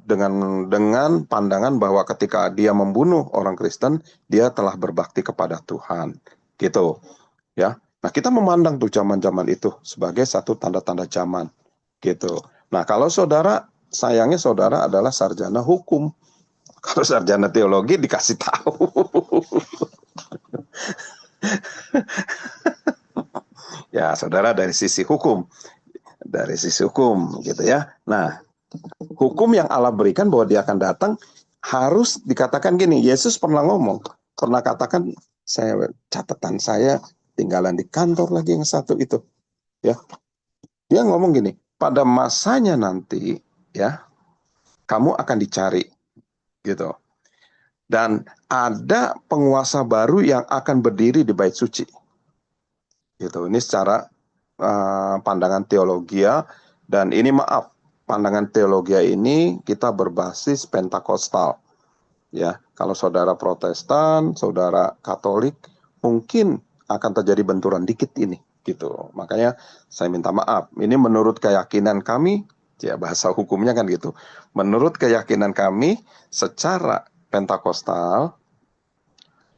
[SPEAKER 1] dengan pandangan bahwa ketika dia membunuh orang Kristen dia telah berbakti kepada Tuhan, gitu ya. Nah, kita memandang tuh zaman-zaman itu sebagai satu tanda-tanda zaman, gitu. Nah, kalau sayangnya saudara adalah sarjana hukum. Kalau sarjana teologi dikasih tahu. Ya, saudara dari sisi hukum gitu ya. Nah, hukum yang Allah berikan bahwa dia akan datang harus dikatakan gini. Yesus pernah katakan, catatan saya tinggalan di kantor lagi yang satu itu, ya. Dia ngomong gini, pada masanya nanti, ya, kamu akan dicari, gitu. Dan ada penguasa baru yang akan berdiri di bait suci, gitu. Ini secara pandangan teologia, dan ini pandangan teologia ini kita berbasis Pentakosta. Ya, kalau saudara Protestan, saudara Katolik, mungkin akan terjadi benturan dikit ini, gitu. Makanya saya minta maaf. Ini menurut keyakinan kami, ya bahasa hukumnya kan gitu. Menurut keyakinan kami, secara Pentakostal,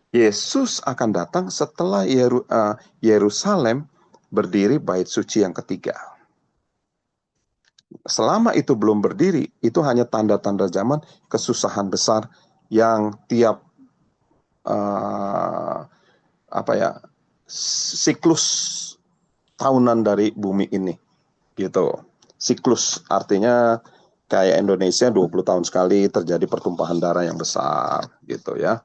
[SPEAKER 1] Yesus akan datang setelah Yerusalem berdiri bait suci yang ketiga. Selama itu belum berdiri, itu hanya tanda-tanda zaman kesusahan besar yang tiap siklus tahunan dari bumi ini, gitu. Siklus artinya kayak Indonesia 20 tahun sekali terjadi pertumpahan darah yang besar, gitu ya.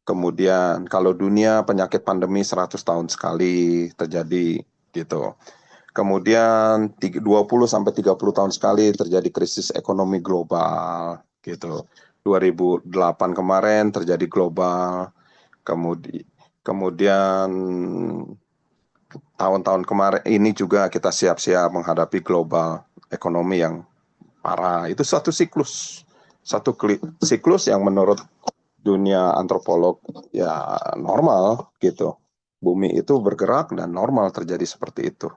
[SPEAKER 1] Kemudian kalau dunia penyakit pandemi 100 tahun sekali terjadi, gitu. Kemudian 20 sampai 30 tahun sekali terjadi krisis ekonomi global, gitu. 2008 kemarin terjadi global. Kemudian tahun-tahun kemarin ini juga kita siap-siap menghadapi global ekonomi yang parah. Itu satu siklus, siklus yang menurut dunia antropolog ya normal gitu. Bumi itu bergerak dan normal terjadi seperti itu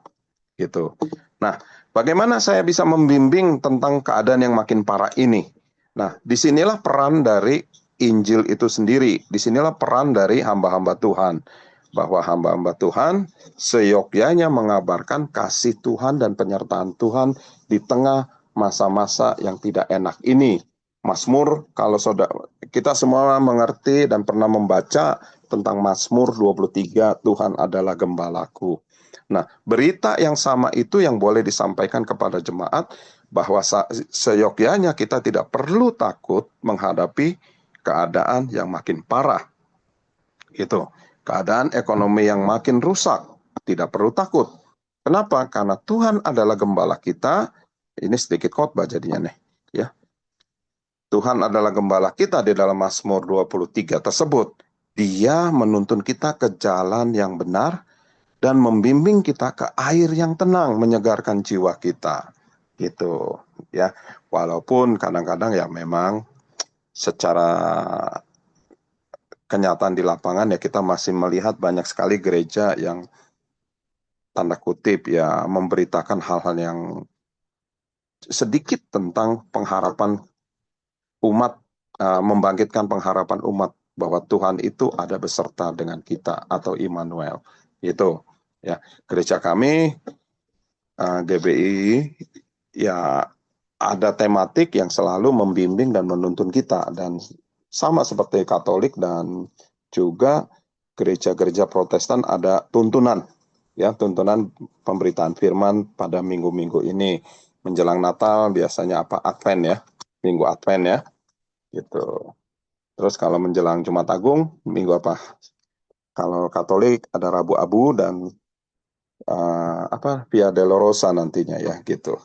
[SPEAKER 1] gitu. Nah, bagaimana saya bisa membimbing tentang keadaan yang makin parah ini? Nah, disinilah peran dari Injil itu sendiri. Disinilah peran dari hamba-hamba Tuhan. Bahwa hamba-hamba Tuhan seyogyanya mengabarkan kasih Tuhan dan penyertaan Tuhan di tengah masa-masa yang tidak enak ini. Mazmur, kalau kita semua mengerti dan pernah membaca tentang Mazmur 23, Tuhan adalah gembalaku. Nah, berita yang sama itu yang boleh disampaikan kepada jemaat bahwa seyogyanya kita tidak perlu takut menghadapi keadaan yang makin parah. Gitu. Keadaan ekonomi yang makin rusak, tidak perlu takut. Kenapa? Karena Tuhan adalah gembala kita. Ini sedikit khotbah jadinya nih, ya. Tuhan adalah gembala kita di dalam Mazmur 23 tersebut. Dia menuntun kita ke jalan yang benar dan membimbing kita ke air yang tenang, menyegarkan jiwa kita. Gitu, ya. Walaupun kadang-kadang ya memang secara kenyataan di lapangan ya kita masih melihat banyak sekali gereja yang tanda kutip ya memberitakan hal-hal yang sedikit tentang pengharapan umat, membangkitkan pengharapan umat bahwa Tuhan itu ada beserta dengan kita atau Immanuel. Itu ya, gereja kami GBI ya ada tematik yang selalu membimbing dan menuntun kita, dan sama seperti Katolik dan juga gereja-gereja Protestan ada tuntunan, ya, tuntunan pemberitaan firman pada minggu-minggu ini menjelang Natal biasanya apa, Advent ya, minggu Advent ya, gitu. Terus kalau menjelang Jumat Agung minggu apa? Kalau Katolik ada Rabu Abu dan Via Dolorosa nantinya ya, gitu.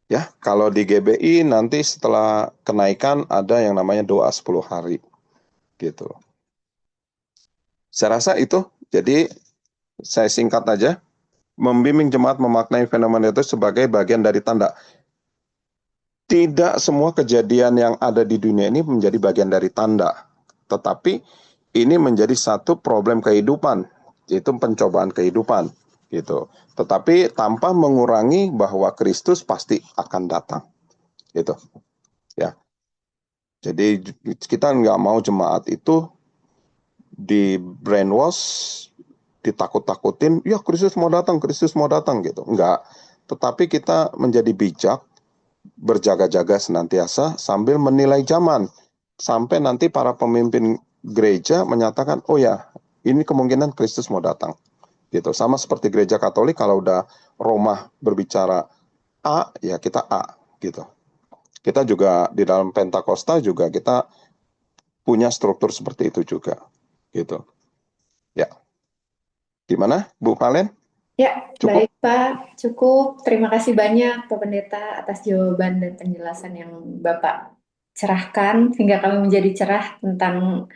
[SPEAKER 1] Ya, kalau di GBI nanti setelah kenaikan ada yang namanya doa 10 hari. Gitu. Saya rasa itu. Jadi saya singkat aja. Membimbing jemaat memaknai fenomena itu sebagai bagian dari tanda. Tidak semua kejadian yang ada di dunia ini menjadi bagian dari tanda. Tetapi ini menjadi satu problem kehidupan. Itu pencobaan kehidupan. Gitu. Tetapi tanpa mengurangi bahwa Kristus pasti akan datang. Gitu. Ya. Jadi kita nggak mau jemaat itu di brainwash, ditakut-takutin, ya Kristus mau datang gitu. Enggak. Tetapi kita menjadi bijak, berjaga-jaga senantiasa sambil menilai zaman. Sampai nanti para pemimpin gereja menyatakan, oh ya, ini kemungkinan Kristus mau datang. Gitu. Sama seperti gereja Katolik, kalau udah Roma berbicara A, ya kita A. Gitu. Kita juga di dalam Pentakosta juga kita punya struktur seperti itu juga. Gitu. Ya. Gimana, Bu Valen?
[SPEAKER 4] Ya,
[SPEAKER 1] Cukup?
[SPEAKER 4] baik Pak, cukup. Terima kasih banyak Pak Pendeta atas jawaban dan penjelasan yang Bapak cerahkan sehingga kami menjadi cerah tentang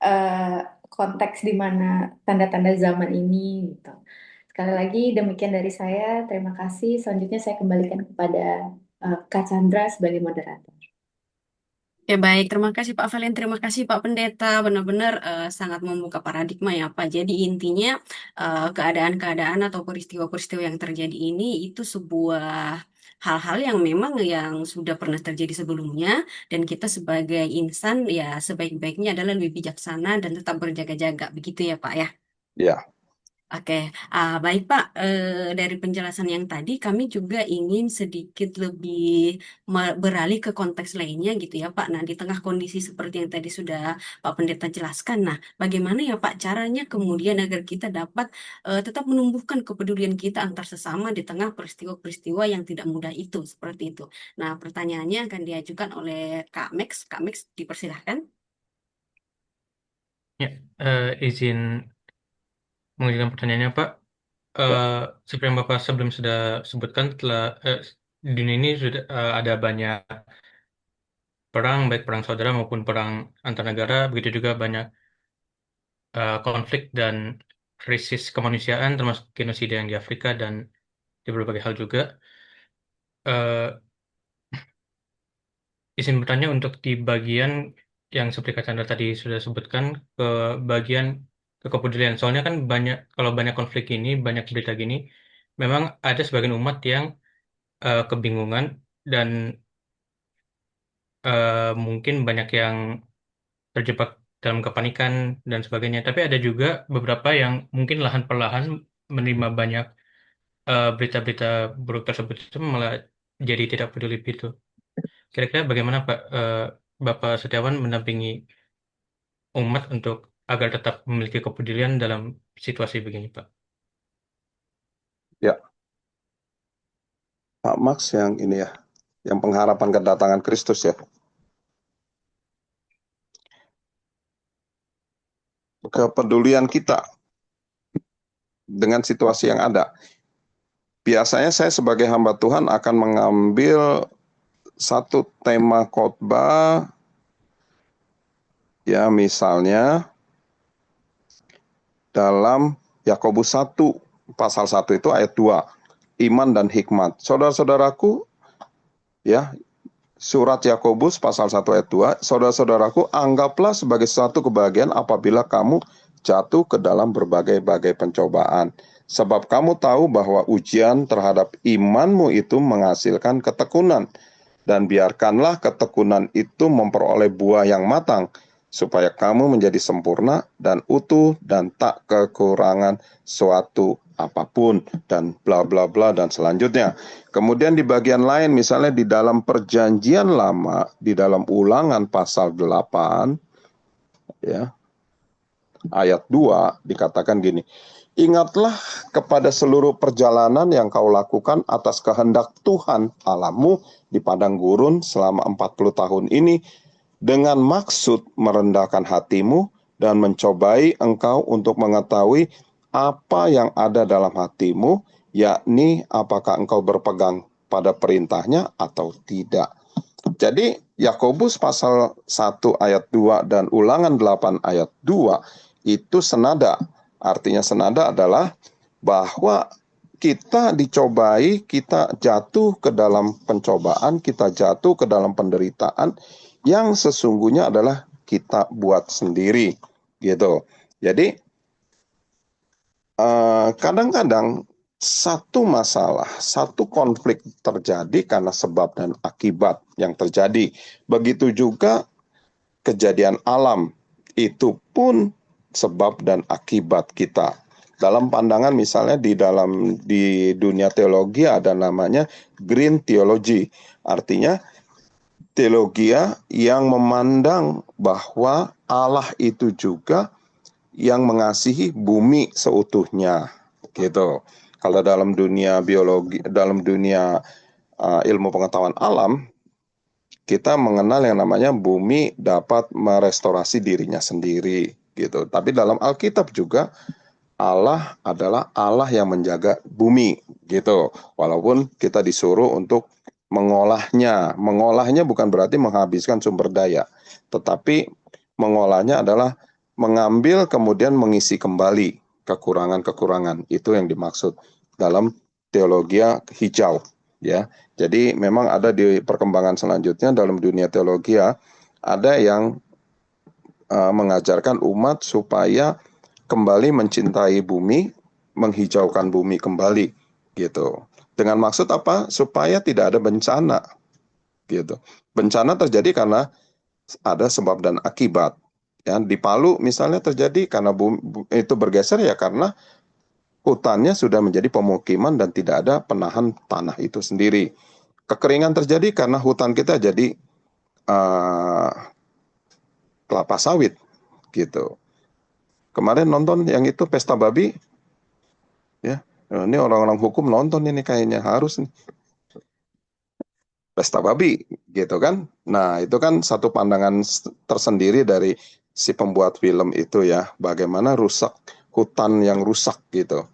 [SPEAKER 4] eh, konteks di mana tanda-tanda zaman ini gitu. Sekali lagi demikian dari saya. Terima kasih. Selanjutnya saya kembalikan kepada Kak Chandra sebagai moderator.
[SPEAKER 2] Ya baik, terima kasih Pak Valen, terima kasih Pak Pendeta, benar-benar sangat membuka paradigma ya Pak. Jadi intinya keadaan-keadaan atau peristiwa-peristiwa yang terjadi ini itu sebuah hal-hal yang memang yang sudah pernah terjadi sebelumnya dan kita sebagai insan ya sebaik-baiknya adalah lebih bijaksana dan tetap berjaga-jaga, begitu ya Pak ya.
[SPEAKER 1] Ya.
[SPEAKER 2] Oke, baik Pak. Dari penjelasan yang tadi, kami juga ingin sedikit lebih beralih ke konteks lainnya gitu ya Pak. Nah, di tengah kondisi seperti yang tadi sudah Pak Pendeta jelaskan, nah, bagaimana ya Pak caranya kemudian agar kita dapat tetap menumbuhkan kepedulian kita antar sesama di tengah peristiwa-peristiwa yang tidak mudah itu, seperti itu. Nah, pertanyaannya akan diajukan oleh Kak Max. Kak Max, dipersilahkan.
[SPEAKER 6] Ya, izin mengajukan pertanyaannya, Pak.
[SPEAKER 1] Ya.
[SPEAKER 6] Seperti yang Bapak sebelum sudah sebutkan, di dunia ini sudah ada banyak perang, baik perang saudara maupun perang antar negara, begitu juga banyak konflik dan krisis kemanusiaan termasuk genosida yang di Afrika dan di berbagai hal juga. Eh, izin bertanya untuk di bagian yang seperti Kak Chandra tadi sudah sebutkan, ke bagian kepedulian. Soalnya kan kalau banyak konflik ini, banyak berita gini, memang ada sebagian umat yang kebingungan dan mungkin banyak yang terjebak dalam kepanikan dan sebagainya. Tapi ada juga beberapa yang mungkin lahan perlahan menerima banyak berita-berita buruk tersebut itu malah jadi tidak peduli itu. Kira-kira bagaimana Pak Bapak Setiawan mendampingi umat untuk agar tetap memiliki kepedulian dalam situasi begini, Pak?
[SPEAKER 1] Ya, Pak Max yang ini ya, yang pengharapan kedatangan Kristus ya. Kepedulian kita dengan situasi yang ada. Biasanya saya sebagai hamba Tuhan akan mengambil satu tema khotbah, ya misalnya dalam Yakobus 1 pasal 1 itu ayat 2, iman dan hikmat. Saudara-saudaraku, ya, surat Yakobus pasal 1 ayat 2, saudara-saudaraku, anggaplah sebagai suatu kebahagiaan apabila kamu jatuh ke dalam berbagai-bagai pencobaan. Sebab kamu tahu bahwa ujian terhadap imanmu itu menghasilkan ketekunan. Dan biarkanlah ketekunan itu memperoleh buah yang matang, supaya kamu menjadi sempurna dan utuh dan tak kekurangan suatu apapun, dan bla bla bla dan selanjutnya. Kemudian di bagian lain, misalnya di dalam perjanjian lama, di dalam Ulangan pasal 8, ya, ayat 2 dikatakan gini, ingatlah kepada seluruh perjalanan yang kau lakukan atas kehendak Tuhan Allahmu di padang gurun selama 40 tahun ini, dengan maksud merendahkan hatimu dan mencobai engkau untuk mengetahui apa yang ada dalam hatimu, yakni apakah engkau berpegang pada perintahnya atau tidak. Jadi Yakobus pasal 1 ayat 2 dan Ulangan 8 ayat 2 itu senada. Artinya senada adalah bahwa kita dicobai, kita jatuh ke dalam pencobaan, kita jatuh ke dalam penderitaan yang sesungguhnya adalah kita buat sendiri, gitu. Jadi kadang-kadang satu masalah, satu konflik terjadi karena sebab dan akibat yang terjadi. Begitu juga kejadian alam itu pun sebab dan akibat kita. Dalam pandangan misalnya di dunia teologi ada namanya green theology. Artinya teologi yang memandang bahwa Allah itu juga yang mengasihi bumi seutuhnya, gitu. Kalau dalam dunia biologi, dalam dunia ilmu pengetahuan alam, kita mengenal yang namanya bumi dapat merestorasi dirinya sendiri, gitu. Tapi dalam Alkitab juga Allah adalah Allah yang menjaga bumi, gitu. Walaupun kita disuruh untuk mengolahnya. Mengolahnya bukan berarti menghabiskan sumber daya, tetapi mengolahnya adalah mengambil kemudian mengisi kembali kekurangan-kekurangan. Itu yang dimaksud dalam teologi hijau, ya. Jadi memang ada di perkembangan selanjutnya dalam dunia teologi ada yang mengajarkan umat supaya kembali mencintai bumi, menghijaukan bumi kembali, gitu. Dengan maksud apa? Supaya tidak ada bencana, gitu. Bencana terjadi karena ada sebab dan akibat. Ya, di Palu misalnya terjadi karena bumi itu bergeser ya karena hutannya sudah menjadi pemukiman dan tidak ada penahan tanah itu sendiri. Kekeringan terjadi karena hutan kita jadi kelapa sawit, gitu. Kemarin nonton yang itu pesta babi, ya. Ini orang-orang hukum nonton ini kayaknya harus nih. Pesta babi, gitu kan. Nah, itu kan satu pandangan tersendiri dari si pembuat film itu ya. Bagaimana rusak, hutan yang rusak gitu.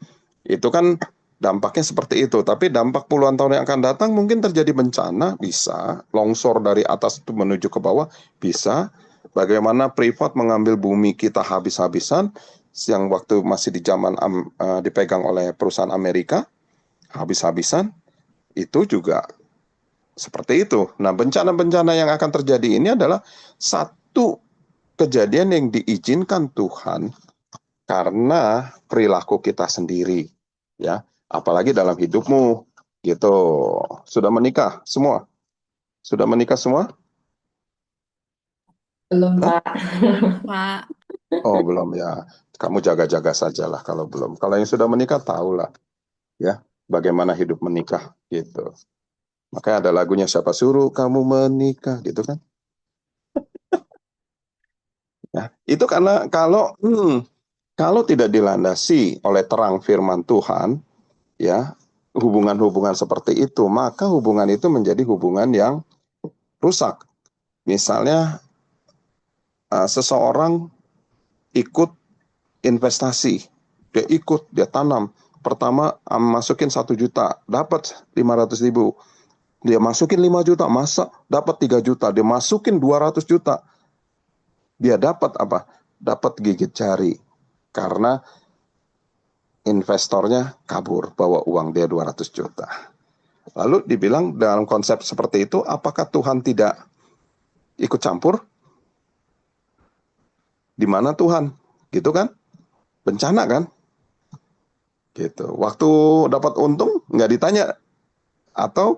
[SPEAKER 1] Itu kan dampaknya seperti itu. Tapi dampak puluhan tahun yang akan datang mungkin terjadi bencana, bisa. Longsor dari atas itu menuju ke bawah, bisa. Bagaimana privat mengambil bumi kita habis-habisan. yang waktu masih di zaman dipegang oleh perusahaan Amerika, habis-habisan, itu juga seperti itu. Nah, bencana-bencana yang akan terjadi ini adalah satu kejadian yang diizinkan Tuhan karena perilaku kita sendiri, ya. Apalagi dalam hidupmu, gitu. Sudah menikah semua? Sudah menikah semua?
[SPEAKER 4] Belum,
[SPEAKER 1] Hah?
[SPEAKER 4] Pak.
[SPEAKER 2] Pak.
[SPEAKER 1] Oh, belum ya. Kamu jaga-jaga sajalah kalau belum. Kalau yang sudah menikah, tahulah ya bagaimana hidup menikah, gitu. Makanya ada lagunya, siapa suruh kamu menikah, gitu kan? Ya, itu karena kalau tidak dilandasi oleh terang firman Tuhan, ya, hubungan-hubungan seperti itu, maka hubungan itu menjadi hubungan yang rusak. Misalnya seseorang ikut investasi, dia tanam. Pertama masukin 1 juta, dapat 500.000. Dia masukin 5 juta, masa dapat 3 juta. Dia masukin 200 juta. Dia dapat apa? Dapat gigit jari. Karena investornya kabur, bawa uang dia 200 juta. Lalu dibilang dalam konsep seperti itu, apakah Tuhan tidak ikut campur? Di mana Tuhan? Gitu kan? Bencana kan? Gitu. Waktu dapat untung nggak ditanya, atau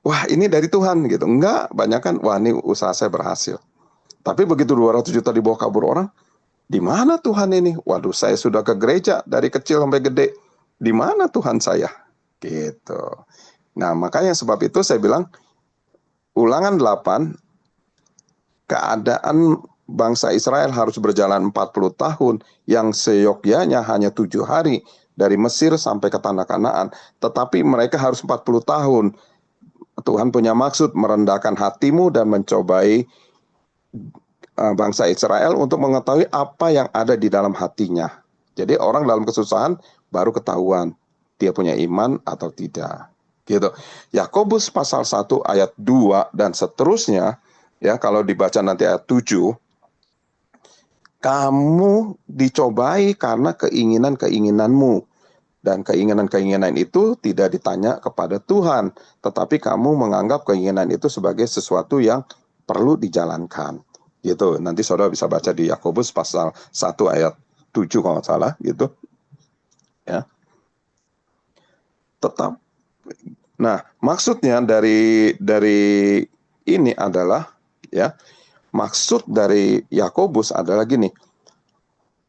[SPEAKER 1] wah ini dari Tuhan gitu. Enggak, banyak kan wah ini usaha saya berhasil. Tapi begitu 200 juta dibawa kabur orang, di mana Tuhan ini? Waduh, saya sudah ke gereja dari kecil sampai gede. Di mana Tuhan saya? Gitu. Nah, makanya sebab itu saya bilang Ulangan 8, keadaan bangsa Israel harus berjalan 40 tahun, yang seyogyanya hanya 7 hari dari Mesir sampai ke tanah Kanaan. Tetapi mereka harus 40 tahun. Tuhan punya maksud merendahkan hatimu dan mencobai bangsa Israel untuk mengetahui apa yang ada di dalam hatinya. Jadi orang dalam kesusahan baru ketahuan dia punya iman atau tidak. Gitu. Yakobus pasal 1 ayat 2 dan seterusnya, ya, kalau dibaca nanti ayat 7, kamu dicobai karena keinginan-keinginanmu, dan keinginan-keinginan itu tidak ditanya kepada Tuhan, tetapi kamu menganggap keinginan itu sebagai sesuatu yang perlu dijalankan. Gitu. Nanti saudara bisa baca di Yakobus pasal 1 ayat 7 kalau nggak salah, gitu. Ya. Tetap. Nah, maksudnya dari ini adalah, ya, maksud dari Yakobus adalah gini,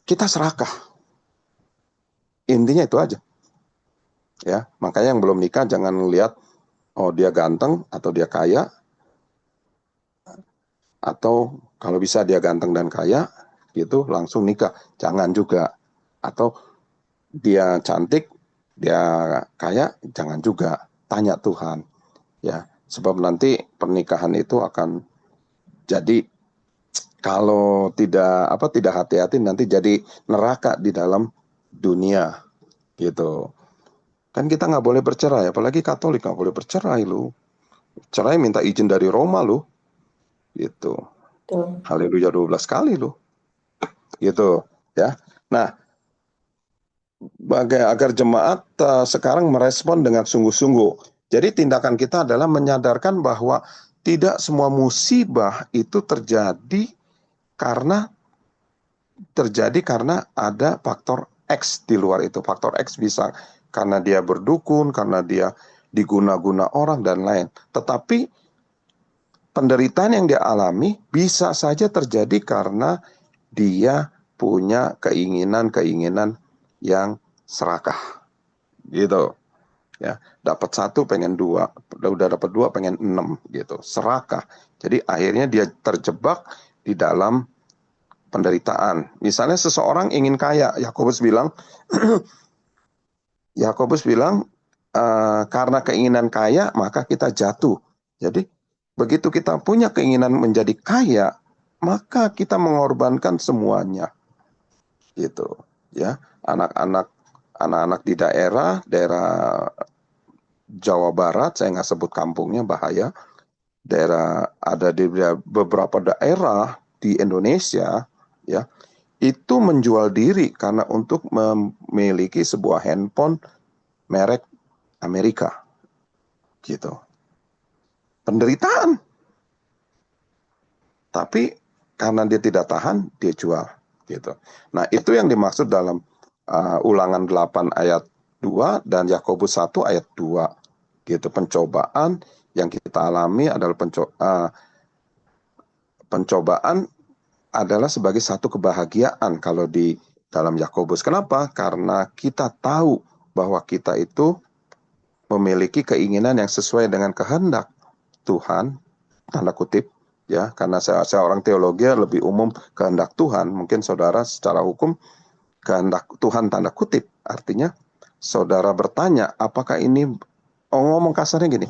[SPEAKER 1] kita serakah. Intinya itu aja. Ya, makanya yang belum nikah jangan lihat oh dia ganteng atau dia kaya, atau kalau bisa dia ganteng dan kaya gitu langsung nikah. Jangan juga. Atau dia cantik, dia kaya, jangan juga. Tanya Tuhan. Ya, sebab nanti pernikahan itu akan jadi kalau tidak hati-hati nanti jadi neraka di dalam dunia gitu. Kan kita nggak boleh bercerai, apalagi Katolik nggak boleh bercerai lu. Cerai minta izin dari Roma lu, gitu.
[SPEAKER 4] Tuh.
[SPEAKER 1] Haleluya 12 kali lu, gitu ya. Nah, agar jemaat sekarang merespon dengan sungguh-sungguh. Jadi tindakan kita adalah menyadarkan bahwa tidak semua musibah itu terjadi karena ada faktor X di luar itu. Faktor X bisa karena dia berdukun, karena dia diguna-guna orang dan lain. Tetapi penderitaan yang dia alami bisa saja terjadi karena dia punya keinginan-keinginan yang serakah. Gitu. Ya, dapat 1 pengen 2, udah dapat 2 pengen 6 gitu. Serakah. Jadi akhirnya dia terjebak di dalam penderitaan. Misalnya seseorang ingin kaya, Yakobus bilang karena keinginan kaya maka kita jatuh. Jadi begitu kita punya keinginan menjadi kaya, maka kita mengorbankan semuanya. Gitu, ya. Anak-anak di daerah Jawa Barat, saya nggak sebut kampungnya bahaya. Ada di beberapa daerah di Indonesia, ya, itu menjual diri karena untuk memiliki sebuah handphone merek Amerika, gitu. Penderitaan. Tapi karena dia tidak tahan, dia jual, gitu. Nah, itu yang dimaksud dalam Ulangan 8 ayat 2 dan Yakobus 1 ayat 2, gitu. Pencobaan yang kita alami adalah pencobaan adalah sebagai satu kebahagiaan kalau di dalam Yakobus. Kenapa? Karena kita tahu bahwa kita itu memiliki keinginan yang sesuai dengan kehendak Tuhan, tanda kutip, ya, karena saya orang teologi lebih umum kehendak Tuhan. Mungkin saudara secara hukum kehendak Tuhan tanda kutip, artinya saudara bertanya apakah ini, ngomong kasarnya gini,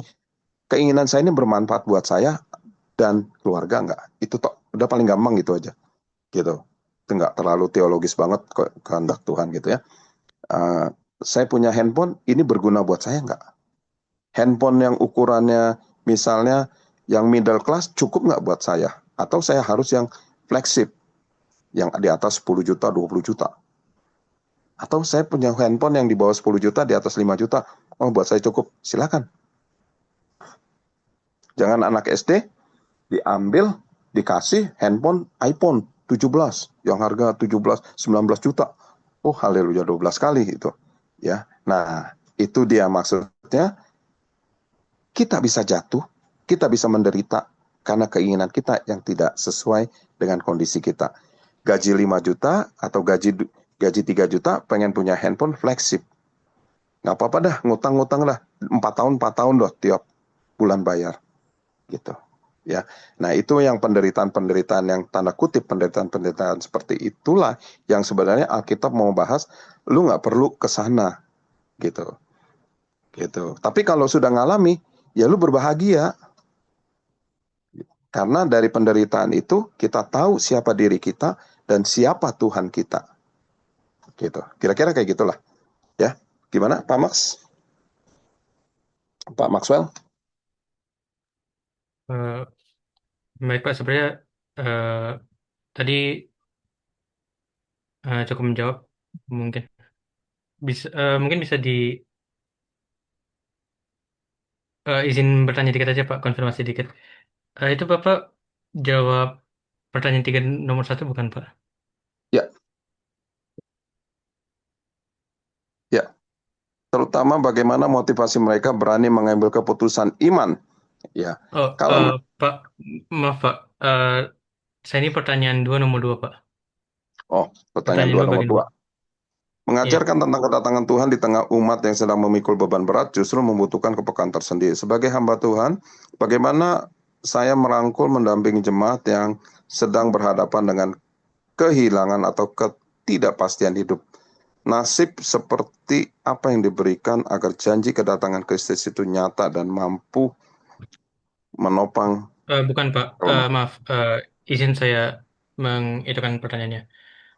[SPEAKER 1] keinginan saya ini bermanfaat buat saya dan keluarga enggak? Itu udah paling gampang gitu aja, gitu. Itu enggak terlalu teologis banget kehendak Tuhan gitu ya. Saya punya handphone, ini berguna buat saya enggak? Handphone yang ukurannya misalnya yang middle class cukup nggak buat saya? Atau saya harus yang flagship, yang di atas 10 juta, 20 juta? Atau saya punya handphone yang di bawah 10 juta, di atas 5 juta, oh buat saya cukup, silakan. Jangan anak SD diambil, dikasih handphone iPhone 17, yang harga 17, 19 juta. Oh haleluya 12 kali itu. Ya, nah itu dia maksudnya, kita bisa jatuh, kita bisa menderita karena keinginan kita yang tidak sesuai dengan kondisi kita. Gaji 5 juta atau gaji 3 juta pengen punya handphone flagship. Nggak apa-apa dah, ngutang-ngutang lah. 4 tahun loh tiap bulan bayar. Gitu. Ya. Nah itu yang penderitaan-penderitaan yang tanda kutip, penderitaan-penderitaan seperti itulah yang sebenarnya Alkitab mau bahas, lu nggak perlu ke sana. Gitu. Tapi kalau sudah ngalami, ya lu berbahagia. Karena dari penderitaan itu kita tahu siapa diri kita dan siapa Tuhan kita. Gitu. Kira-kira kayak gitulah. Ya. Gimana Pak Max? Pak Maxwell?
[SPEAKER 6] Baik Pak, sebenarnya tadi cukup menjawab. Mungkin bisa izin bertanya dikit aja Pak, konfirmasi dikit. Itu Bapak jawab pertanyaan 3 nomor 1 bukan Pak?
[SPEAKER 1] Ya. Terutama bagaimana motivasi mereka berani mengambil keputusan iman. Ya. Kalau
[SPEAKER 6] Pak, maaf Pak, saya ini pertanyaan 2 nomor 2 Pak.
[SPEAKER 1] Pertanyaan 2 nomor 2. Mengajarkan tentang kedatangan Tuhan di tengah umat yang sedang memikul beban berat justru membutuhkan kepekaan tersendiri. Sebagai hamba Tuhan, bagaimana saya merangkul mendampingi jemaat yang sedang berhadapan dengan kehilangan atau ketidakpastian hidup. Nasib seperti apa yang diberikan agar janji kedatangan Kristus itu nyata dan mampu menopang.
[SPEAKER 6] Bukan Pak, maaf, izin saya mengitukan pertanyaannya.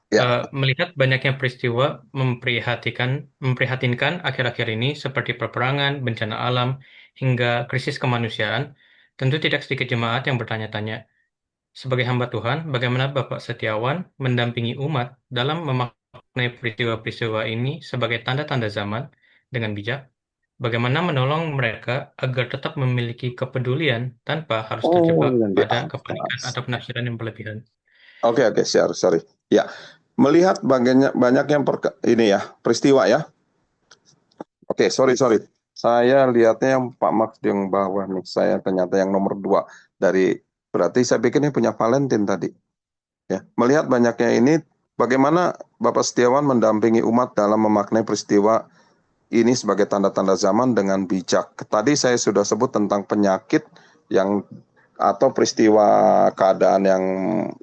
[SPEAKER 1] Ya.
[SPEAKER 6] Melihat banyaknya peristiwa memprihatinkan akhir-akhir ini seperti peperangan, bencana alam, hingga krisis kemanusiaan, tentu tidak sedikit jemaat yang bertanya-tanya, sebagai hamba Tuhan, bagaimana Bapak Setiawan mendampingi umat dalam memaknai peristiwa-peristiwa ini sebagai tanda-tanda zaman dengan bijak? Bagaimana menolong mereka agar tetap memiliki kepedulian tanpa harus terjebak pada kepanikan atau penafsiran yang berlebihan?
[SPEAKER 1] Oke, sorry. Ya, melihat banyak yang ini ya, peristiwa ya. Oke, sorry. Saya lihatnya yang Pak Max yang bawah nih, saya ternyata yang nomor 2 dari, berarti saya pikir ini punya Valentin tadi. Ya, melihat banyaknya ini, bagaimana Bapak Setiawan mendampingi umat dalam memaknai peristiwa ini sebagai tanda-tanda zaman dengan bijak. Tadi saya sudah sebut tentang penyakit atau peristiwa keadaan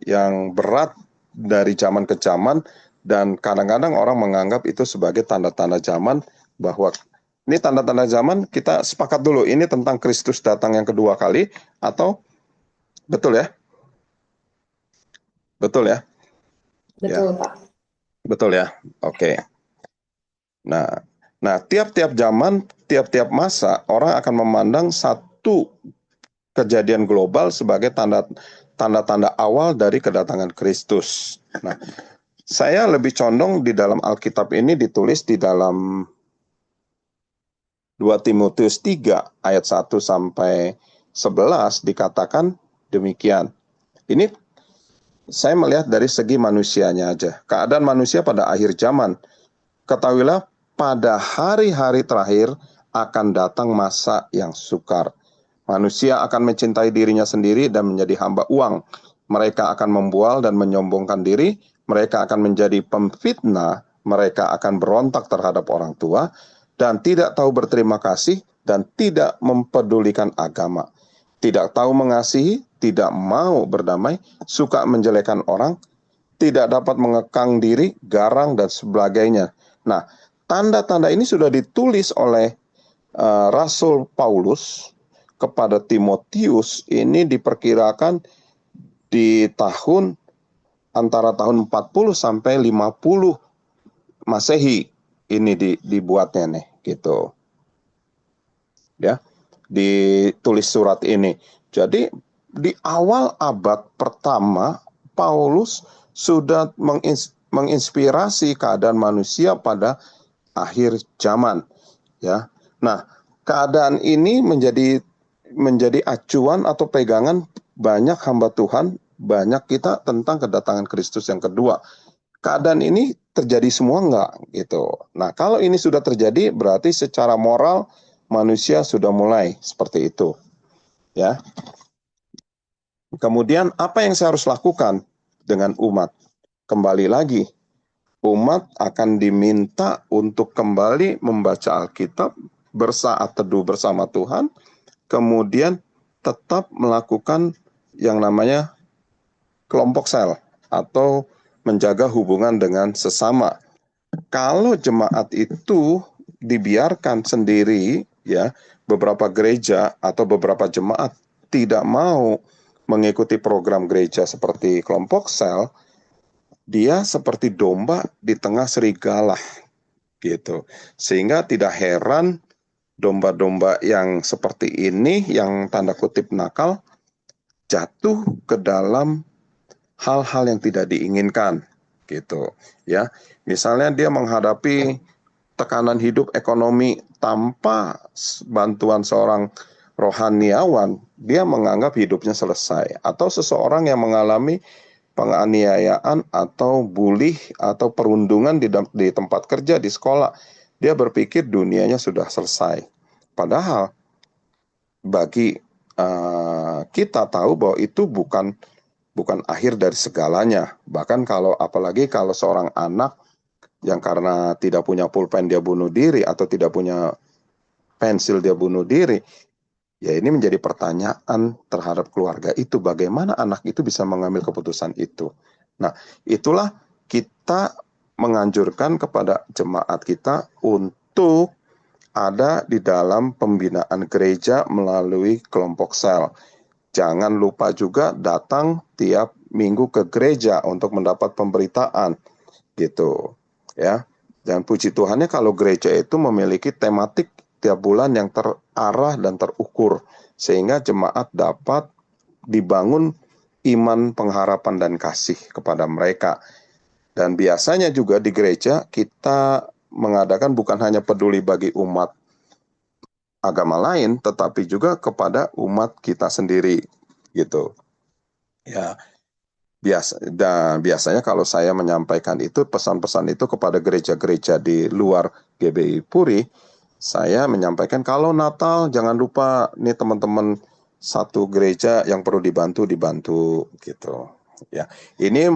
[SPEAKER 1] yang berat dari zaman ke zaman, dan kadang-kadang orang menganggap itu sebagai tanda-tanda zaman, bahwa ini tanda-tanda zaman. Kita sepakat dulu, ini tentang Kristus datang yang kedua kali, atau betul ya? Betul ya?
[SPEAKER 4] Betul, Pak.
[SPEAKER 1] Betul ya? Oke. Nah, tiap-tiap zaman, tiap-tiap masa, orang akan memandang satu kejadian global sebagai tanda-tanda awal dari kedatangan Kristus. Nah, Saya lebih condong di dalam Alkitab ini ditulis di dalam 2 Timotius 3 ayat 1 sampai 11 dikatakan demikian. Ini saya melihat dari segi manusianya aja. Keadaan manusia pada akhir zaman. Ketahuilah pada hari-hari terakhir akan datang masa yang sukar. Manusia akan mencintai dirinya sendiri dan menjadi hamba uang. Mereka akan membual dan menyombongkan diri. Mereka akan menjadi pemfitnah. Mereka akan berontak terhadap orang tua dan tidak tahu berterima kasih dan tidak mempedulikan agama. Tidak tahu mengasihi, tidak mau berdamai, suka menjelekan orang, tidak dapat mengekang diri, garang dan sebagainya. Nah, tanda-tanda ini sudah ditulis oleh Rasul Paulus kepada Timotius. Ini diperkirakan di antara tahun 40 sampai 50 Masehi ini dibuatnya nih, gitu. Ya, ditulis surat ini. Jadi di awal abad pertama Paulus sudah menginspirasi keadaan manusia pada akhir zaman, ya. Nah, keadaan ini menjadi acuan atau pegangan banyak hamba Tuhan, banyak kita tentang kedatangan Kristus yang kedua. Keadaan ini terjadi semua enggak gitu. Nah, kalau ini sudah terjadi berarti secara moral manusia sudah mulai seperti itu, ya. Kemudian apa yang saya harus lakukan dengan umat? Kembali lagi, umat akan diminta untuk kembali membaca Alkitab, bersaat teduh bersama Tuhan, kemudian tetap melakukan yang namanya kelompok sel atau menjaga hubungan dengan sesama. Kalau jemaat itu dibiarkan sendiri, ya, beberapa gereja atau beberapa jemaat tidak mau mengikuti program gereja seperti kelompok sel, dia seperti domba di tengah serigala, gitu. Sehingga tidak heran domba-domba yang seperti ini, yang tanda kutip nakal, jatuh ke dalam hal-hal yang tidak diinginkan, gitu, ya. Misalnya dia menghadapi tekanan hidup ekonomi tanpa bantuan seorang rohaniawan, dia menganggap hidupnya selesai. Atau seseorang yang mengalami penganiayaan atau bully atau perundungan di tempat kerja, di sekolah, dia berpikir dunianya sudah selesai. Padahal bagi kita tahu bahwa itu bukan akhir dari segalanya. Bahkan apalagi kalau seorang anak yang karena tidak punya pulpen dia bunuh diri atau tidak punya pensil dia bunuh diri, ya ini menjadi pertanyaan terhadap keluarga itu. Bagaimana anak itu bisa mengambil keputusan itu? Nah, itulah kita menganjurkan kepada jemaat kita untuk ada di dalam pembinaan gereja melalui kelompok sel. Jangan lupa juga datang tiap minggu ke gereja untuk mendapat pemberitaan, gitu, ya. Dan puji Tuhannya kalau gereja itu memiliki tematik tiap bulan yang terarah dan terukur, sehingga jemaat dapat dibangun iman, pengharapan, dan kasih kepada mereka. Dan biasanya juga di gereja kita mengadakan bukan hanya peduli bagi umat agama lain, tetapi juga kepada umat kita sendiri, gitu. Ya, biasanya kalau saya menyampaikan itu, pesan-pesan itu kepada gereja-gereja di luar GBI Puri, saya menyampaikan kalau Natal jangan lupa nih teman-teman, satu gereja yang perlu dibantu gitu. Ya, ini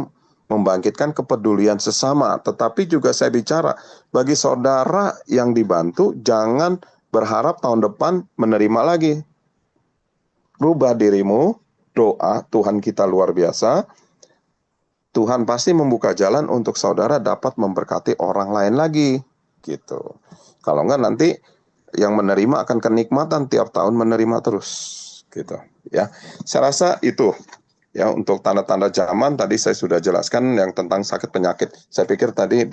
[SPEAKER 1] membangkitkan kepedulian sesama, tetapi juga saya bicara bagi saudara yang dibantu, jangan berharap tahun depan menerima lagi. Rubah dirimu, doa, Tuhan kita luar biasa. Tuhan pasti membuka jalan untuk saudara dapat memberkati orang lain lagi, gitu. Kalau enggak nanti yang menerima akan kenikmatan tiap tahun menerima terus, gitu, ya. Saya rasa itu, ya, untuk tanda-tanda zaman tadi saya sudah jelaskan yang tentang sakit penyakit. Saya pikir tadi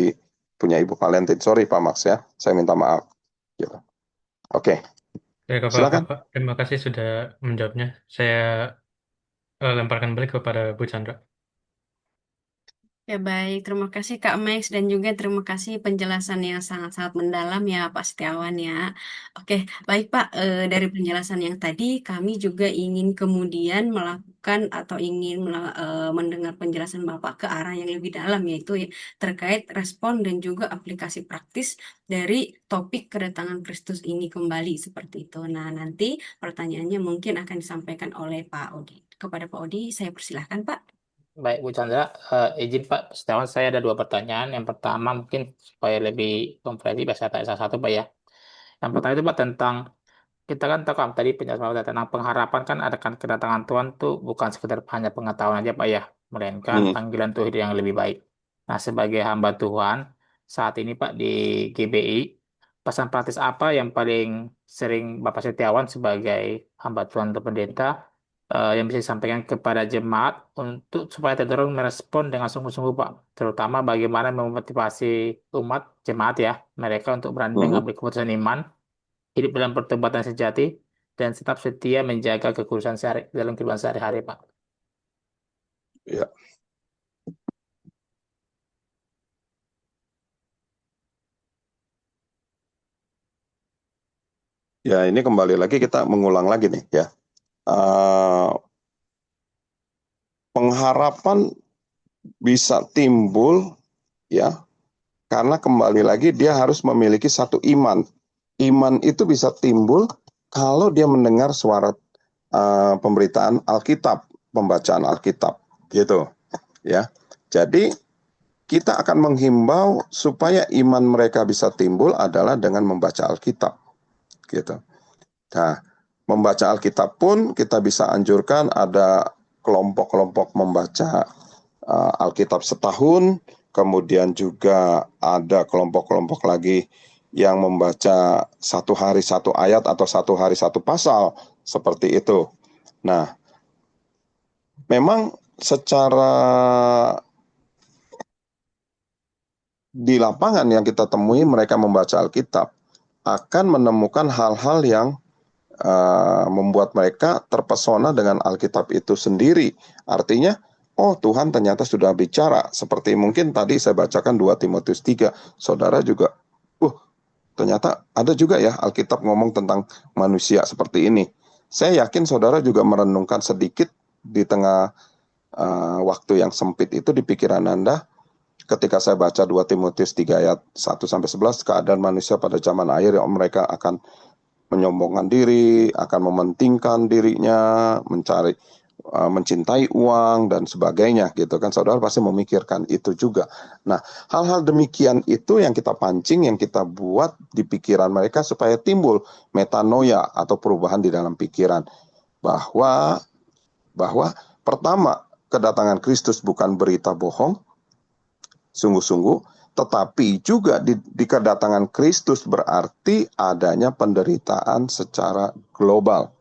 [SPEAKER 1] punya Ibu Valentin. Sorry Pak Max, ya, saya minta maaf, gitu. Oke.
[SPEAKER 6] Ya,
[SPEAKER 1] Silakan.
[SPEAKER 6] Bapak, terima kasih sudah menjawabnya. Saya lemparkan balik kepada Bu Chandra.
[SPEAKER 2] Ya baik, terima kasih Kak Max dan juga terima kasih penjelasan yang sangat-sangat mendalam ya Pak Setiawan ya. Oke, baik Pak, dari penjelasan yang tadi kami juga ingin kemudian melakukan atau ingin mendengar penjelasan Bapak ke arah yang lebih dalam yaitu ya, terkait respon dan juga aplikasi praktis dari topik kedatangan Kristus ini kembali seperti itu. Nah, nanti pertanyaannya mungkin akan disampaikan oleh Pak Odi. Kepada Pak Odi, saya persilahkan Pak.
[SPEAKER 5] Baik, Bu Chandra, izin Pak Setiawan, saya ada dua pertanyaan. Yang pertama mungkin supaya lebih komprehensif, saya tanya satu Pak ya. Yang pertama itu Pak tentang kita kan tahu kan tadi penjelasan Bapak tentang pengharapan kan ada kan kedatangan Tuhan tuh bukan sekedar hanya pengetahuan aja Pak ya, melainkan
[SPEAKER 1] Hmm.
[SPEAKER 5] panggilan Tuhan yang lebih baik. Nah, sebagai hamba Tuhan saat ini Pak di GBI, pesan praktis apa yang paling sering Bapak Setiawan sebagai hamba Tuhan atau pendeta yang bisa disampaikan kepada jemaat untuk supaya cenderung merespon dengan sungguh-sungguh Pak, terutama bagaimana memotivasi umat jemaat ya mereka untuk berani
[SPEAKER 1] Mhm.
[SPEAKER 5] mengambil keputusan iman, hidup dalam pertobatan sejati, dan tetap setia menjaga kekudusan dalam kehidupan sehari-hari, Pak.
[SPEAKER 1] Ya. Ya, ini kembali lagi kita mengulang lagi nih ya. Pengharapan bisa timbul ya, karena kembali lagi dia harus memiliki satu iman. Iman itu bisa timbul kalau dia mendengar suara pemberitaan Alkitab, pembacaan Alkitab, gitu ya. Jadi kita akan menghimbau supaya iman mereka bisa timbul adalah dengan membaca Alkitab, gitu. Nah, membaca Alkitab pun kita bisa anjurkan ada kelompok-kelompok membaca Alkitab setahun, kemudian juga ada kelompok-kelompok lagi yang membaca satu hari satu ayat atau satu hari satu pasal, seperti itu. Nah, memang secara di lapangan yang kita temui mereka membaca Alkitab akan menemukan hal-hal yang membuat mereka terpesona dengan Alkitab itu sendiri. Artinya, oh Tuhan ternyata sudah bicara. Seperti mungkin tadi saya bacakan 2 Timotius 3. Saudara juga, ternyata ada juga ya Alkitab ngomong tentang manusia seperti ini. Saya yakin saudara juga merenungkan sedikit di tengah waktu yang sempit itu di pikiran Anda. Ketika saya baca 2 Timotius 3 ayat 1-11, keadaan manusia pada zaman akhir yang mereka akan menyombongkan diri, akan mementingkan dirinya, mencintai uang dan sebagainya, gitu kan. Saudara pasti memikirkan itu juga. Nah, hal-hal demikian itu yang kita pancing, yang kita buat di pikiran mereka supaya timbul metanoia atau perubahan di dalam pikiran bahwa pertama, kedatangan Kristus bukan berita bohong, sungguh-sungguh, tetapi juga di kedatangan Kristus berarti adanya penderitaan secara global,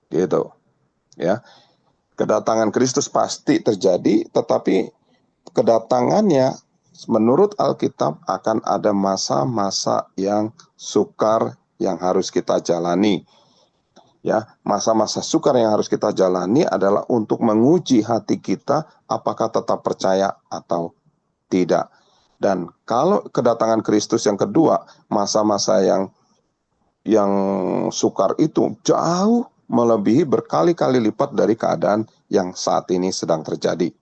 [SPEAKER 1] gitu ya. Kedatangan Kristus pasti terjadi, tetapi kedatangannya menurut Alkitab akan ada masa-masa yang sukar yang harus kita jalani. Ya, masa-masa sukar yang harus kita jalani adalah untuk menguji hati kita apakah tetap percaya atau tidak. Dan kalau kedatangan Kristus yang kedua, masa-masa yang sukar itu jauh melebihi berkali-kali lipat dari keadaan yang saat ini sedang terjadi.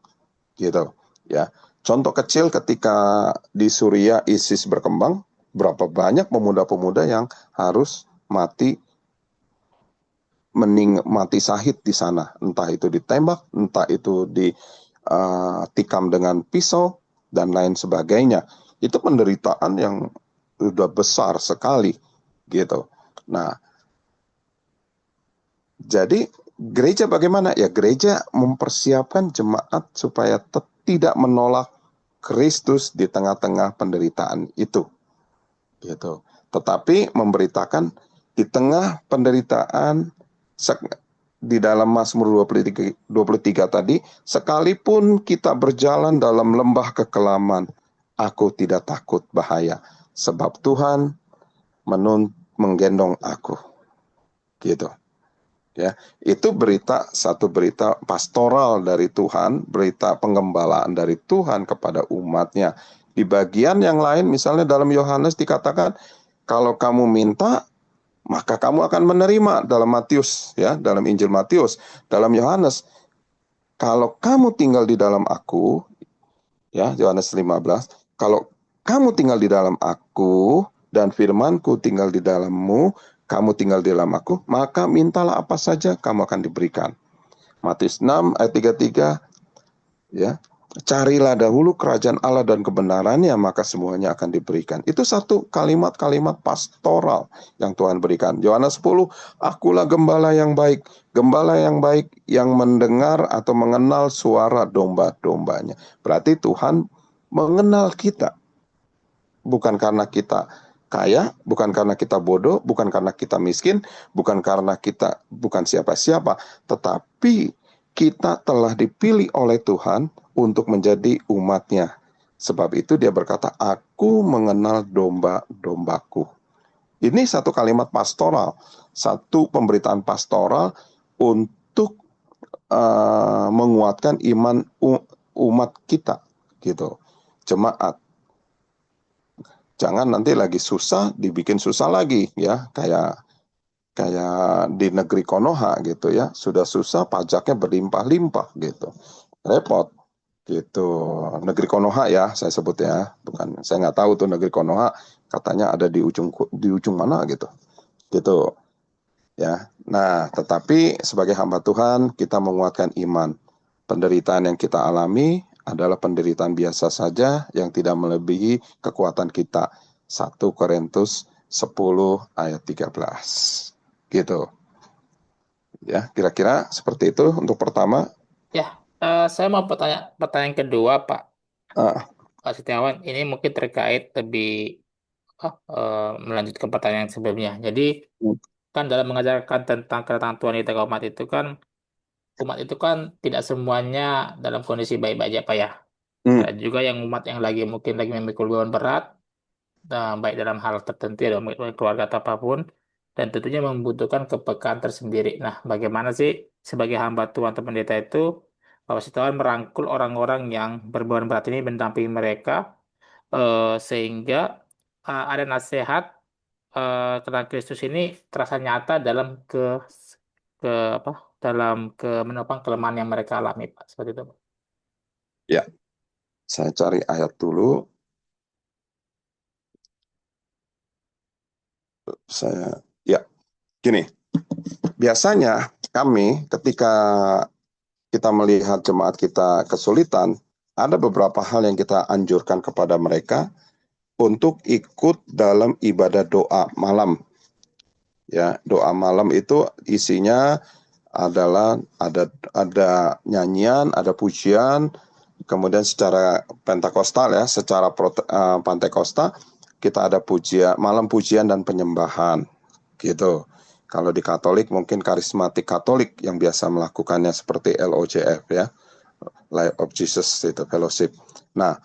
[SPEAKER 1] Gitu, ya. Contoh kecil ketika di Suriah ISIS berkembang, berapa banyak pemuda-pemuda yang harus mati syahid di sana, entah itu ditembak, entah itu ditikam dengan pisau dan lain sebagainya. Itu penderitaan yang sudah besar sekali, gitu. Nah, jadi gereja bagaimana? Ya, gereja mempersiapkan jemaat supaya tidak menolak Kristus di tengah-tengah penderitaan itu, gitu. Tetapi memberitakan di tengah penderitaan, di dalam Mazmur 23 tadi, sekalipun kita berjalan dalam lembah kekelaman, aku tidak takut bahaya, sebab Tuhan menggendong aku, gitu Ya, itu satu berita pastoral dari Tuhan, berita penggembalaan dari Tuhan kepada umatnya. Di bagian yang lain, misalnya dalam Yohanes dikatakan, kalau kamu minta, maka kamu akan menerima, dalam Matius, ya, dalam Injil Matius. Dalam Yohanes, kalau kamu tinggal di dalam aku, ya, Yohanes 15, kalau kamu tinggal di dalam aku dan firmanku tinggal di dalammu, kamu tinggal di dalam aku, maka mintalah apa saja kamu akan diberikan. Matius 6 ayat 33, ya. Carilah dahulu kerajaan Allah dan kebenarannya, maka semuanya akan diberikan. Itu satu kalimat-kalimat pastoral yang Tuhan berikan. Yohanes 10, akulah gembala yang baik yang mendengar atau mengenal suara domba-dombanya. Berarti Tuhan mengenal kita. Bukan karena kita kaya, bukan karena kita bodoh, bukan karena kita miskin, bukan karena kita bukan siapa-siapa, tetapi kita telah dipilih oleh Tuhan untuk menjadi umatnya. Sebab itu dia berkata, aku mengenal domba-dombaku. Ini satu kalimat pastoral, satu pemberitaan pastoral untuk menguatkan iman umat kita, gitu. Jemaat. Jangan nanti lagi susah dibikin susah lagi, ya, kayak di negeri Konoha gitu ya, sudah susah pajaknya berlimpah-limpah gitu, repot gitu. Negeri Konoha ya saya sebut ya, bukan, saya nggak tahu tuh negeri Konoha, katanya ada di ujung mana gitu ya. Nah, tetapi sebagai hamba Tuhan kita menguatkan iman. Penderitaan yang kita alami adalah penderitaan biasa saja yang tidak melebihi kekuatan kita. 1 Korintus 10 ayat 13. Gitu. Ya, kira-kira seperti itu untuk pertama.
[SPEAKER 5] Ya, saya mau pertanyaan kedua, Pak Setiawan. Ini mungkin terkait lebih melanjutkan pertanyaan sebelumnya. Jadi, kan dalam mengajarkan tentang kedatangan Tuhan di tengah umat itu kan tidak semuanya dalam kondisi baik-baik aja, Pak ya. Ada juga yang umat yang mungkin lagi memikul beban berat, baik dalam hal tertentu ya, dalam keluarga atau apapun, dan tentunya membutuhkan kepekaan tersendiri. Nah, bagaimana sih sebagai hamba Tuhan atau pendeta itu, Bapak Setiawan merangkul orang-orang yang berbeban berat ini, mendampingi mereka, sehingga ada nasihat tentang Kristus ini terasa nyata ke apa dalam menopang kelemahan yang mereka alami, Pak. Seperti itu, Pak.
[SPEAKER 1] Ya, saya cari ayat dulu. Gini, biasanya kami ketika kita melihat jemaat kita kesulitan, ada beberapa hal yang kita anjurkan kepada mereka untuk ikut dalam ibadah doa malam. Ya, doa malam itu isinya adalah ada nyanyian, ada pujian, kemudian secara Pentakostal ya, secara Pantekosta kita ada malam pujian dan penyembahan, gitu. Kalau di Katolik mungkin karismatik Katolik yang biasa melakukannya seperti LOJF ya, Life of Jesus itu fellowship. Nah,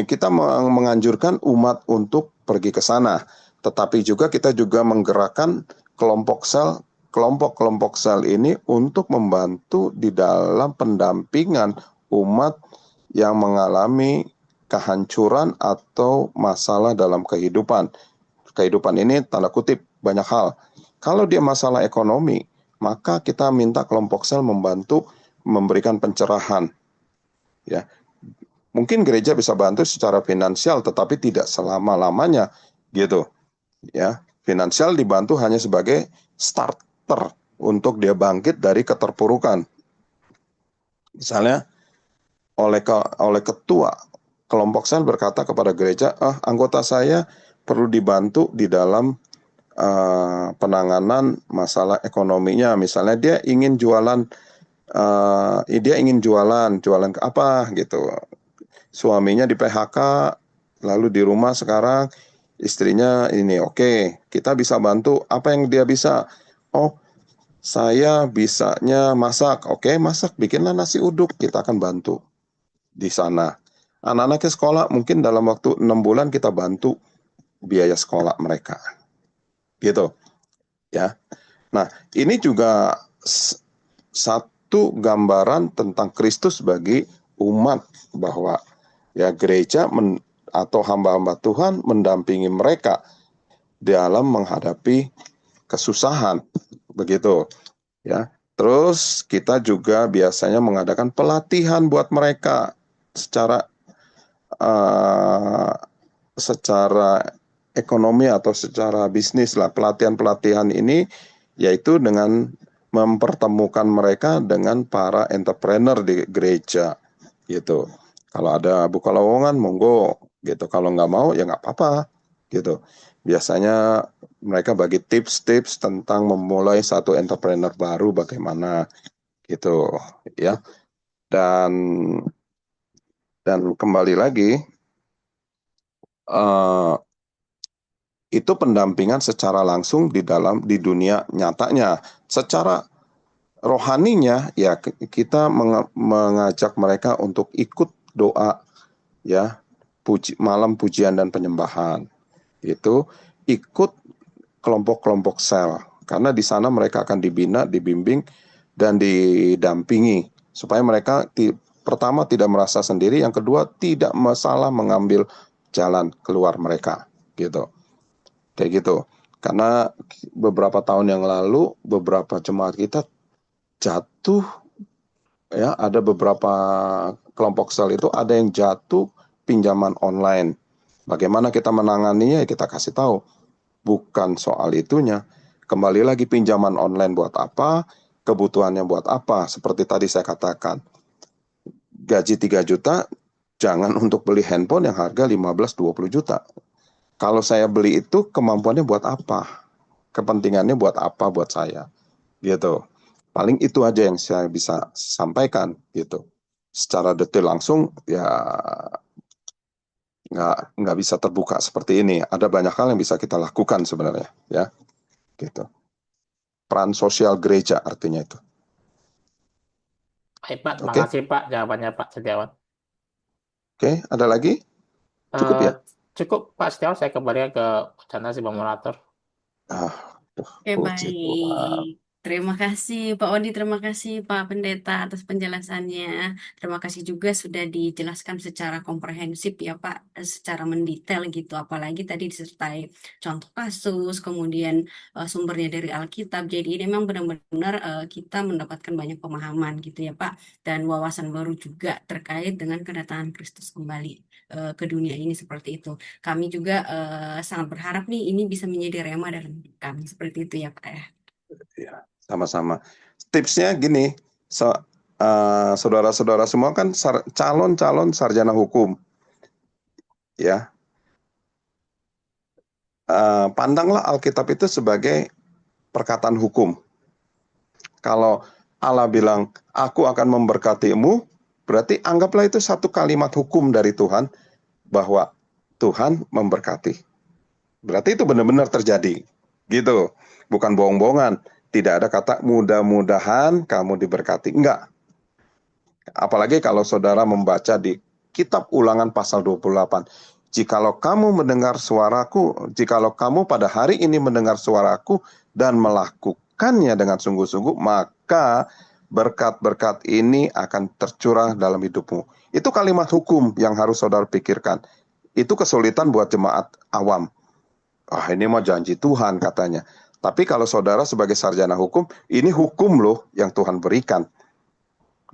[SPEAKER 1] kita menganjurkan umat untuk pergi ke sana, tetapi juga kita juga menggerakkan kelompok sel ini untuk membantu di dalam pendampingan umat yang mengalami kehancuran atau masalah dalam kehidupan. Kehidupan ini tanda kutip banyak hal. Kalau dia masalah ekonomi, maka kita minta kelompok sel membantu memberikan pencerahan. Ya, mungkin gereja bisa bantu secara finansial, tetapi tidak selama-lamanya, gitu. Ya, finansial dibantu hanya sebagai starter untuk dia bangkit dari keterpurukan. Misalnya oleh ketua kelompok sel berkata kepada gereja, anggota saya perlu dibantu di dalam penanganan masalah ekonominya. Misalnya dia ingin jualan ke apa gitu. Suaminya di PHK, lalu di rumah sekarang istrinya ini, oke, kita bisa bantu. Apa yang dia bisa? Oh, saya bisanya masak. Oke, masak, bikinlah nasi uduk, kita akan bantu di sana. Anak-anaknya sekolah, mungkin dalam waktu 6 bulan kita bantu biaya sekolah mereka. Gitu. Ya. Nah, ini juga satu gambaran tentang Kristus bagi umat, bahwa ya gereja atau hamba-hamba Tuhan mendampingi mereka dalam menghadapi kesusahan, begitu ya. Terus kita juga biasanya mengadakan pelatihan buat mereka secara ekonomi atau secara bisnis lah. Pelatihan-pelatihan ini yaitu dengan mempertemukan mereka dengan para entrepreneur di gereja gitu. Kalau ada buka lowongan monggo gitu, kalau nggak mau ya nggak apa-apa gitu. Biasanya mereka bagi tips-tips tentang memulai satu entrepreneur baru bagaimana gitu ya. Dan kembali lagi itu pendampingan secara langsung di dunia nyatanya. Secara rohaninya ya kita mengajak mereka untuk ikut doa ya, malam pujian dan penyembahan. Itu ikut kelompok-kelompok sel, karena di sana mereka akan dibina, dibimbing dan didampingi supaya mereka pertama tidak merasa sendiri, yang kedua tidak masalah mengambil jalan keluar mereka gitu. Kayak gitu. Karena beberapa tahun yang lalu beberapa jemaat kita jatuh ya, ada beberapa kelompok sel itu ada yang jatuh pinjaman online. Bagaimana kita menanganinya ya kita kasih tahu. Bukan soal itunya. Kembali lagi, pinjaman online buat apa? Kebutuhannya buat apa? Seperti tadi saya katakan. Gaji 3 juta jangan untuk beli handphone yang harga 15-20 juta. Kalau saya beli itu kemampuannya buat apa? Kepentingannya buat apa buat saya? Gitu. Paling itu aja yang saya bisa sampaikan gitu. Secara detail langsung ya nggak bisa terbuka seperti ini. Ada banyak hal yang bisa kita lakukan sebenarnya ya. Gitu. Peran sosial gereja artinya itu.
[SPEAKER 5] Baik Pak, terima
[SPEAKER 1] Oke.
[SPEAKER 5] kasih Pak jawabannya Pak Setiawan.
[SPEAKER 1] Oke, ada lagi? Cukup ya?
[SPEAKER 5] Cukup Pak Setiawan, saya kembali ke Chandra si moderator.
[SPEAKER 2] Oke,
[SPEAKER 1] Puji Tuhan.
[SPEAKER 2] baik. Terima kasih Pak Odi, terima kasih Pak Pendeta atas penjelasannya. Terima kasih juga sudah dijelaskan secara komprehensif ya Pak, secara mendetail gitu. Apalagi tadi disertai contoh kasus, kemudian sumbernya dari Alkitab. Jadi ini memang benar-benar kita mendapatkan banyak pemahaman gitu ya Pak. Dan wawasan baru juga terkait dengan kedatangan Kristus kembali ke dunia ini seperti itu. Kami juga sangat berharap nih ini bisa menjadi rema dalam hidup kami. Seperti itu ya Pak ya.
[SPEAKER 1] Ya, sama-sama. Tipsnya gini, saudara-saudara semua kan calon-calon sarjana hukum. Ya. Pandanglah Alkitab itu sebagai perkataan hukum. Kalau Allah bilang, aku akan memberkatimu, berarti anggaplah itu satu kalimat hukum dari Tuhan, bahwa Tuhan memberkati. Berarti itu benar-benar terjadi. Gitu. Bukan bohong-bohongan. Tidak ada kata mudah-mudahan kamu diberkati. Enggak. Apalagi kalau saudara membaca di kitab Ulangan pasal 28. Jikalau kamu mendengar suaraku, jikalau kamu pada hari ini mendengar suaraku dan melakukannya dengan sungguh-sungguh, maka berkat-berkat ini akan tercurah dalam hidupmu. Itu kalimat hukum yang harus saudara pikirkan. Itu kesulitan buat jemaat awam. Ini mah janji Tuhan katanya. Tapi kalau saudara sebagai sarjana hukum, ini hukum loh yang Tuhan berikan.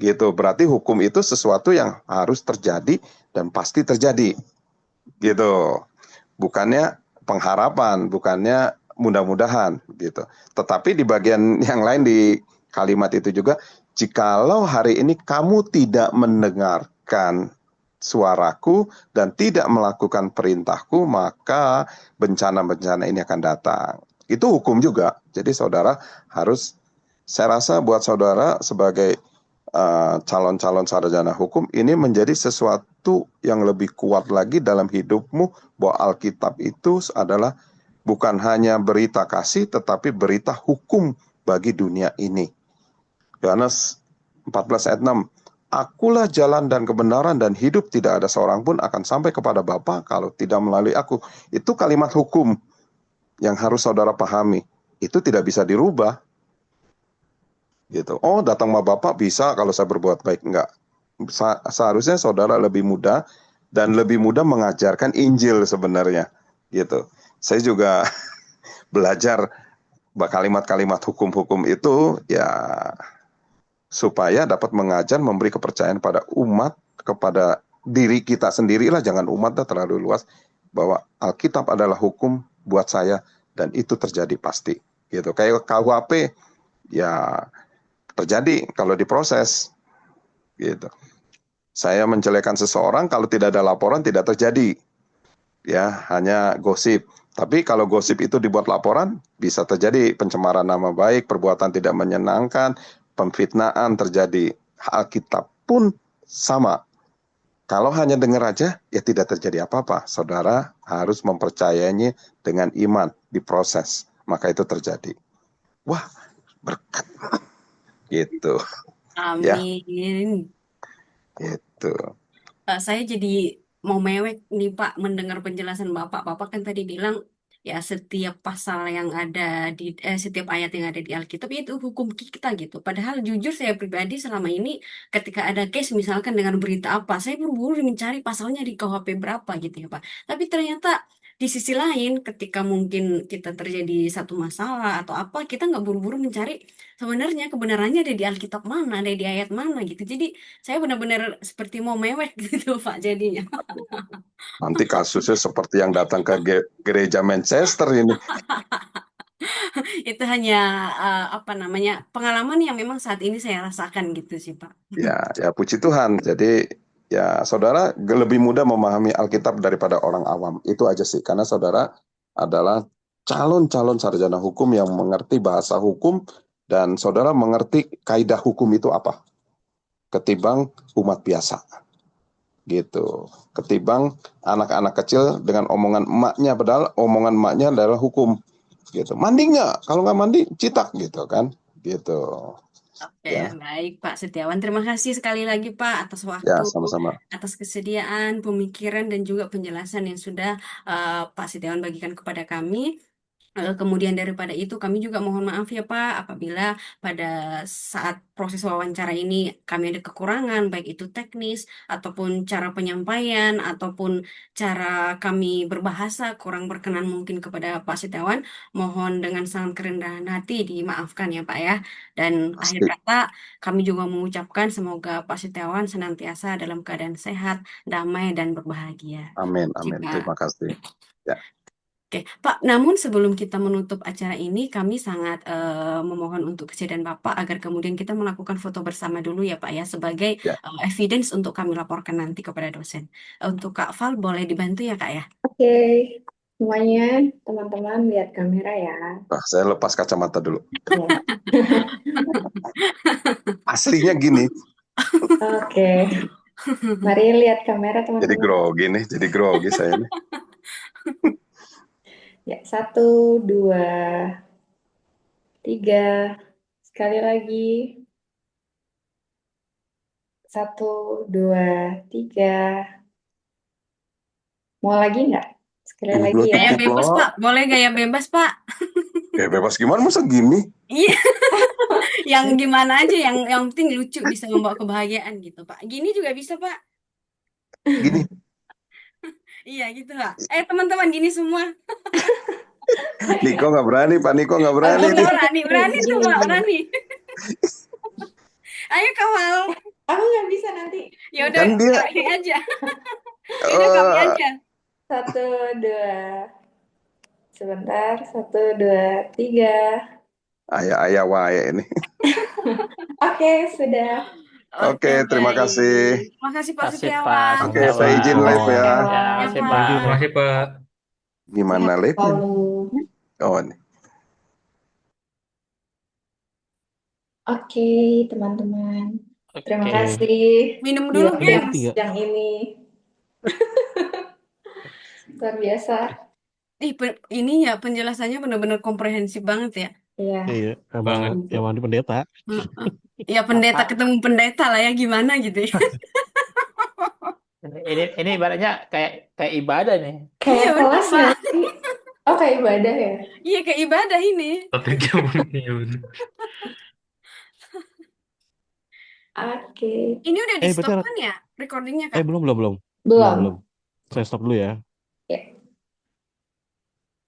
[SPEAKER 1] Gitu, berarti hukum itu sesuatu yang harus terjadi dan pasti terjadi. Gitu. Bukannya pengharapan, bukannya mudah-mudahan gitu. Tetapi di bagian yang lain di kalimat itu juga, jikalau hari ini kamu tidak mendengarkan suaraku dan tidak melakukan perintahku, maka bencana-bencana ini akan datang. Itu hukum juga. Jadi saudara harus, saya rasa buat saudara sebagai calon-calon sarjana hukum, ini menjadi sesuatu yang lebih kuat lagi dalam hidupmu, bahwa Alkitab itu adalah bukan hanya berita kasih, tetapi berita hukum bagi dunia ini. Yohanes 14 ayat 6, akulah jalan dan kebenaran dan hidup, tidak ada seorang pun akan sampai kepada Bapa kalau tidak melalui aku. Itu kalimat hukum yang harus saudara pahami. Itu tidak bisa dirubah. gitu. Oh, datang sama Bapak bisa kalau saya berbuat baik. Enggak. Seharusnya saudara lebih mudah dan lebih mudah mengajarkan Injil sebenarnya, gitu. Saya juga belajar kalimat-kalimat hukum-hukum itu ya supaya dapat mengajar, memberi kepercayaan pada umat, kepada diri kita sendirilah, jangan umat terlalu luas, bahwa Alkitab adalah hukum buat saya dan itu terjadi pasti, gitu. Kayak KUHP ya terjadi kalau diproses, gitu. Saya menjelekkan seseorang, kalau tidak ada laporan tidak terjadi, ya hanya gosip. Tapi kalau gosip itu dibuat laporan, bisa terjadi pencemaran nama baik, perbuatan tidak menyenangkan, pemfitnaan terjadi. Alkitab pun sama. Kalau hanya dengar aja, ya tidak terjadi apa-apa. Saudara harus mempercayainya dengan iman, diproses. Maka itu terjadi. Wah, berkat. Gitu. Ya,
[SPEAKER 2] Amin.
[SPEAKER 1] gitu.
[SPEAKER 2] Saya jadi mau mewek nih Pak mendengar penjelasan Bapak. Bapak kan tadi bilang ya setiap pasal yang ada di setiap ayat yang ada di Alkitab itu hukum kita gitu. Padahal jujur saya pribadi selama ini ketika ada case misalkan dengan berita apa, saya berburu mencari pasalnya di KUHP berapa gitu ya Pak. Tapi ternyata di sisi lain ketika mungkin kita terjadi satu masalah atau apa, kita nggak buru-buru mencari sebenarnya kebenarannya ada di Alkitab mana, ada di ayat mana gitu. Jadi saya benar-benar seperti mau mewek gitu Pak jadinya.
[SPEAKER 1] Nanti kasusnya seperti yang datang ke gereja Manchester ini.
[SPEAKER 2] Itu hanya apa namanya pengalaman yang memang saat ini saya rasakan gitu sih Pak.
[SPEAKER 1] Ya puji Tuhan. Jadi ya saudara lebih mudah memahami Alkitab daripada orang awam. Itu aja sih. Karena saudara adalah calon-calon sarjana hukum yang mengerti bahasa hukum dan saudara mengerti kaidah hukum itu apa. Ketimbang umat biasa. Gitu. Ketimbang anak-anak kecil dengan omongan emaknya, padahal omongan emaknya adalah hukum. Gitu. Mandi nggak? Kalau nggak mandi, citak gitu kan. Gitu.
[SPEAKER 2] Oke,
[SPEAKER 1] Ya,
[SPEAKER 2] baik Pak Setiawan. Terima kasih sekali lagi Pak atas
[SPEAKER 1] ya
[SPEAKER 2] waktu,
[SPEAKER 1] sama-sama.
[SPEAKER 2] atas kesediaan, pemikiran dan juga penjelasan yang sudah Pak Setiawan bagikan kepada kami. Kemudian daripada itu kami juga mohon maaf ya Pak apabila pada saat proses wawancara ini kami ada kekurangan baik itu teknis ataupun cara penyampaian ataupun cara kami berbahasa kurang berkenan mungkin kepada Pak Setiawan. Mohon dengan sangat kerendahan hati dimaafkan ya Pak ya. Dan akhir
[SPEAKER 1] Pasti.
[SPEAKER 2] kata kami juga mengucapkan semoga Pak Setiawan senantiasa dalam keadaan sehat, damai dan berbahagia.
[SPEAKER 1] Amin, amin.
[SPEAKER 2] Jika
[SPEAKER 1] Terima kasih. Ya,
[SPEAKER 2] Oke, Pak, namun sebelum kita menutup acara ini, kami sangat memohon untuk kesediaan Bapak agar kemudian kita melakukan foto bersama dulu ya Pak ya, sebagai
[SPEAKER 1] ya.
[SPEAKER 2] evidence untuk kami laporkan nanti kepada dosen. Untuk Kak Val, boleh dibantu ya Kak ya?
[SPEAKER 4] Oke, semuanya teman-teman lihat kamera ya.
[SPEAKER 1] Nah, saya lepas kacamata dulu.
[SPEAKER 4] Ya.
[SPEAKER 1] Aslinya gini,
[SPEAKER 4] Oke, mari lihat kamera
[SPEAKER 1] jadi
[SPEAKER 4] teman-teman.
[SPEAKER 1] grogi nih, jadi grogi saya nih.
[SPEAKER 4] Ya, 1, 2, 3. Sekali lagi. 1, 2, 3. Mau lagi nggak? Sekali lagi
[SPEAKER 1] Kublok,
[SPEAKER 4] ya.
[SPEAKER 2] Gaya bebas
[SPEAKER 1] kublok.
[SPEAKER 2] Pak, boleh gaya bebas Pak?
[SPEAKER 1] Bebas gimana masa gini?
[SPEAKER 2] Iya, yang gimana aja, yang penting lucu bisa membawa kebahagiaan gitu Pak. Gini juga bisa Pak.
[SPEAKER 1] Gini.
[SPEAKER 2] Iya gitu Pak. Teman-teman gini semua.
[SPEAKER 1] Niko nggak berani, Pak Niko nggak
[SPEAKER 2] Oh,
[SPEAKER 1] berani nih.
[SPEAKER 2] berani tuh Pak,
[SPEAKER 4] Gini.
[SPEAKER 2] berani. Ayo kawal.
[SPEAKER 4] Aku nggak bisa nanti.
[SPEAKER 2] Ya udah,
[SPEAKER 1] Kan dia
[SPEAKER 2] ini aja. Ya udah kami aja.
[SPEAKER 4] 1, 2. Sebentar. 1, 2, 3.
[SPEAKER 1] ayah wae ini.
[SPEAKER 4] Oke, sudah.
[SPEAKER 1] Oke, terima
[SPEAKER 2] baik.
[SPEAKER 1] kasih.
[SPEAKER 2] Terima kasih Pak
[SPEAKER 5] Kasih Pak
[SPEAKER 2] Setiawan.
[SPEAKER 1] Oke, saya izin live ya.
[SPEAKER 5] Ya,
[SPEAKER 2] Ya,
[SPEAKER 5] kasih
[SPEAKER 2] Pak.
[SPEAKER 5] Pak.
[SPEAKER 6] Terima kasih Pak.
[SPEAKER 1] Gimana
[SPEAKER 4] Sehat
[SPEAKER 1] live-nya?
[SPEAKER 4] selalu.
[SPEAKER 1] Oh, ini.
[SPEAKER 4] Oke, teman-teman. Terima
[SPEAKER 5] Oke.
[SPEAKER 4] kasih
[SPEAKER 2] Minum
[SPEAKER 4] di
[SPEAKER 2] dulu,
[SPEAKER 4] waktu
[SPEAKER 2] geng.
[SPEAKER 4] yang siang ini. Luar biasa.
[SPEAKER 2] Ini ya penjelasannya benar-benar komprehensif banget ya.
[SPEAKER 4] Iya.
[SPEAKER 3] Iya,
[SPEAKER 6] Banget.
[SPEAKER 3] yang mandi pendeta.
[SPEAKER 2] Heeh. Ya pendeta ketemu pendeta lah ya gimana gitu ya.
[SPEAKER 5] Ini ibaratnya kayak ibadah nih.
[SPEAKER 2] Iya,
[SPEAKER 4] Kayak
[SPEAKER 2] bener,
[SPEAKER 4] kelas
[SPEAKER 2] Pak.
[SPEAKER 4] nggak sih? Oh, kayak ibadah ya?
[SPEAKER 2] Iya kayak ibadah ini.
[SPEAKER 6] Topiknya bener.
[SPEAKER 4] Oke.
[SPEAKER 2] Ini udah di
[SPEAKER 3] Eh,
[SPEAKER 2] stop
[SPEAKER 3] bentar.
[SPEAKER 2] kan ya recordingnya, Kak?
[SPEAKER 3] Belum.
[SPEAKER 4] Belum.
[SPEAKER 3] Saya stop dulu ya.